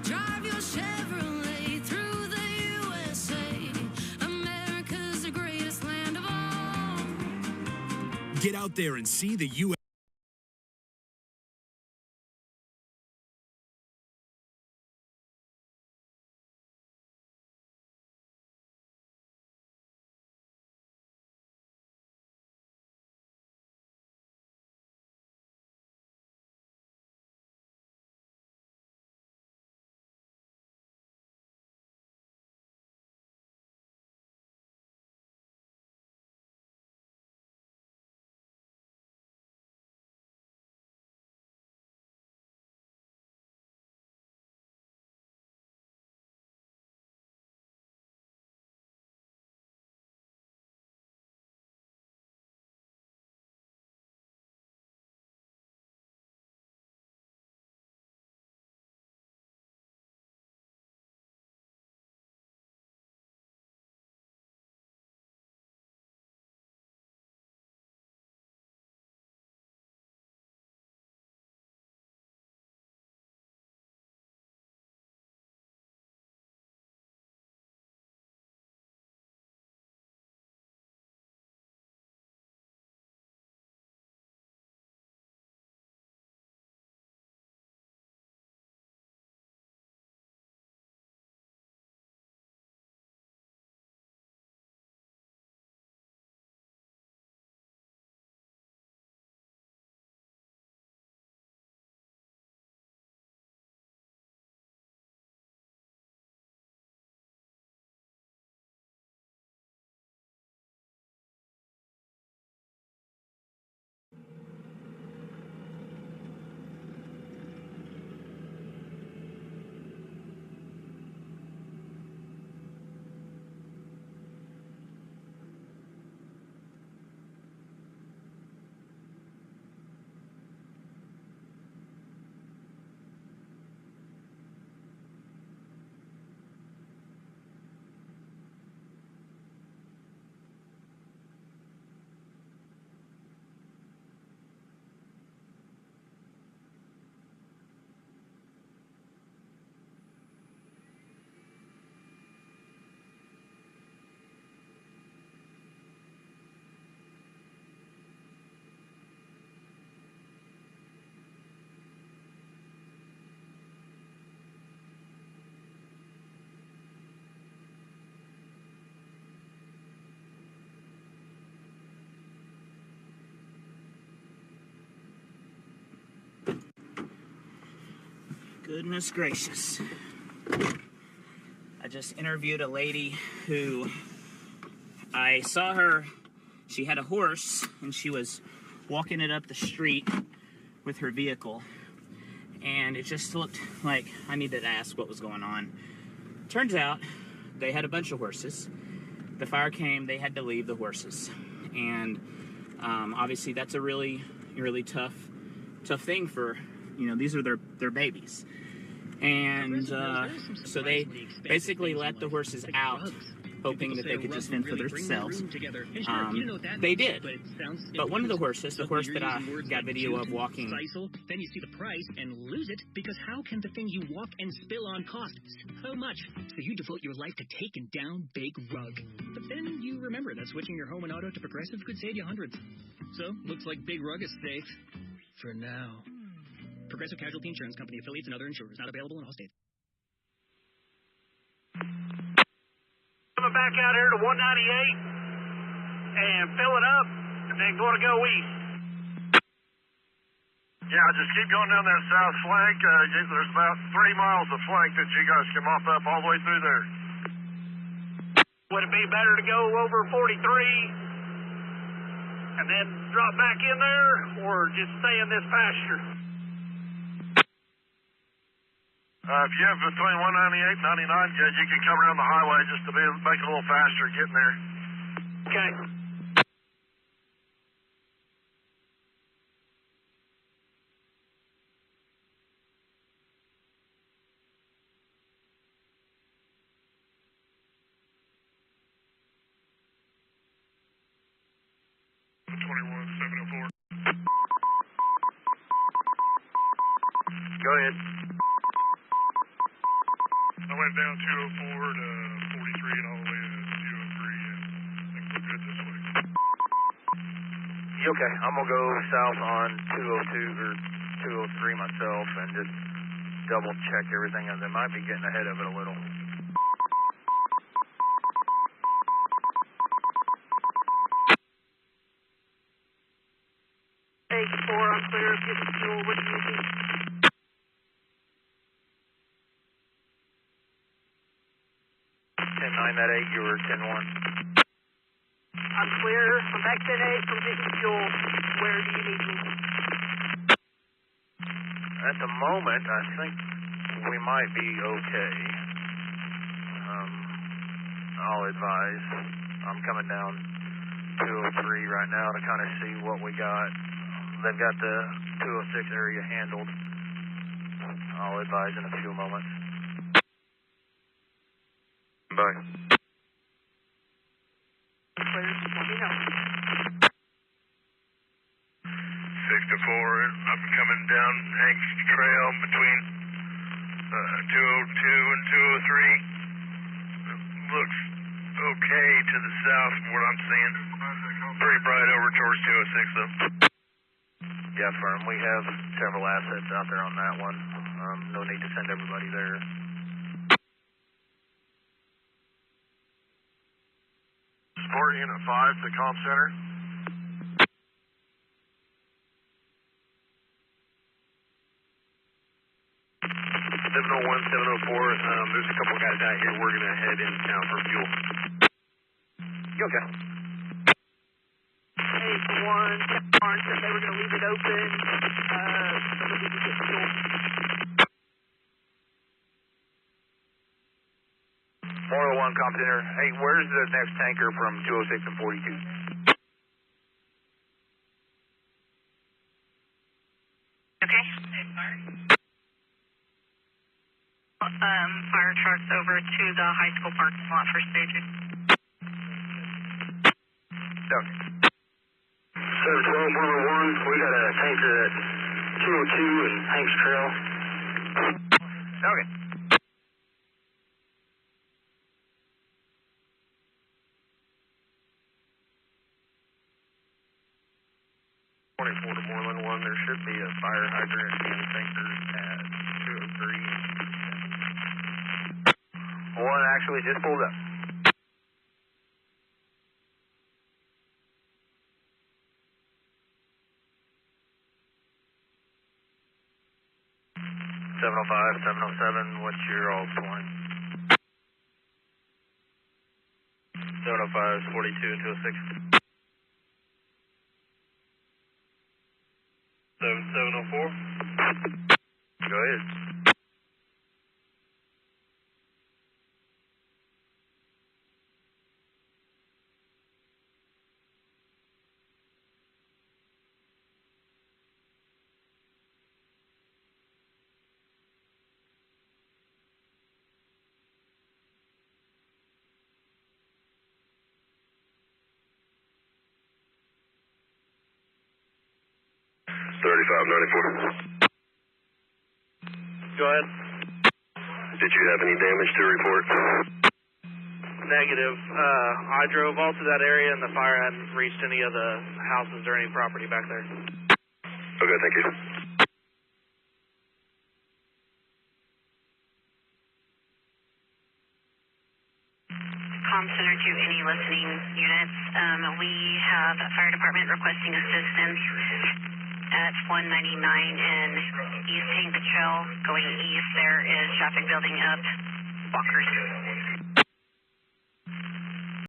Drive your Chevrolet through the USA. America's the greatest land of all. Get out there and see the USA. Goodness gracious. I just interviewed a lady who I saw her. She had a horse and she was walking it up the street with her vehicle. And it just looked like I needed to ask what was going on. Turns out they had a bunch of horses. The fire came, they had to leave the horses. And obviously that's a really, really tough thing for, these are their babies. And so they basically let the horses out, hoping that they could just fend for themselves. They did. But one of the horses, the horse that I got video of walking... Then you see the price and lose it, because how can the thing you walk and spill on cost so much? So you devote your life to taking down Big Rug. But then you remember that switching your home and auto to Progressive could save you hundreds. So, looks like Big Rug is safe. For now. Progressive Casualty Insurance Company, affiliates, and other insurers. Not available in all states. Coming back out here to 198 and fill it up, and then going to go east. Yeah, just keep going down that south flank. There's about 3 miles of flank that you guys can mop up all the way through there. Would it be better to go over 43? and then drop back in there, or just stay in this pasture? If you have between 198 and 99, Judge, you can come around the highway just to make it a little faster getting there. Okay. Go ahead. I went down 204 to 43 and all the way to 203, and I think we're good this way. Okay, I'm gonna go south on 202 or 203 myself and just double check everything, and they might be getting ahead of it a little. Four, I'm clear of getting fuel. What are you using? 10-9, that 8, you were 10-1. I'm clear. I'm back 10-8 from getting fuel. Where do you need me? At the moment, I think we might be okay. I'll advise. I'm coming down 203 right now to kind of see what we got. They've got the 206 area handled. I'll advise in a few moments. Bye. Clear. Let me know. 6 to 4, I'm coming down Hanks Trail between 202 and 203. Looks okay to the south from what I'm seeing. Pretty bright over towards 206 though. Yeah, firm. We have several assets out there on that one. No need to send everybody there. Support Unit 5 to Comm Center. There's a couple guys out here. We're gonna head in town for fuel. You okay? 8-1, Barnes said they were going to leave it open. Somebody to get fuel. More 1 Comm Center. Hey, where's the next tanker from 206 and 42? Okay. Fire trucks over to the high school parking lot for staging. Okay. 712, 101, we got a tanker at 202 and Hanks Trail. Okay. To Moreland 1, there should be a fire hydrant and tanker at 203. One actually just pulled up. $705, 707, what's your all point? 705 is 42 and 206. 7704. Go ahead. Go ahead. Did you have any damage to report? Negative. I drove all through that area and the fire hadn't reached any of the houses or any property back there. Okay, thank you. Comm Center to any listening units. We have a fire department requesting assistance at 199 and East Hank Trail. Going east, there is traffic building up. Walkers.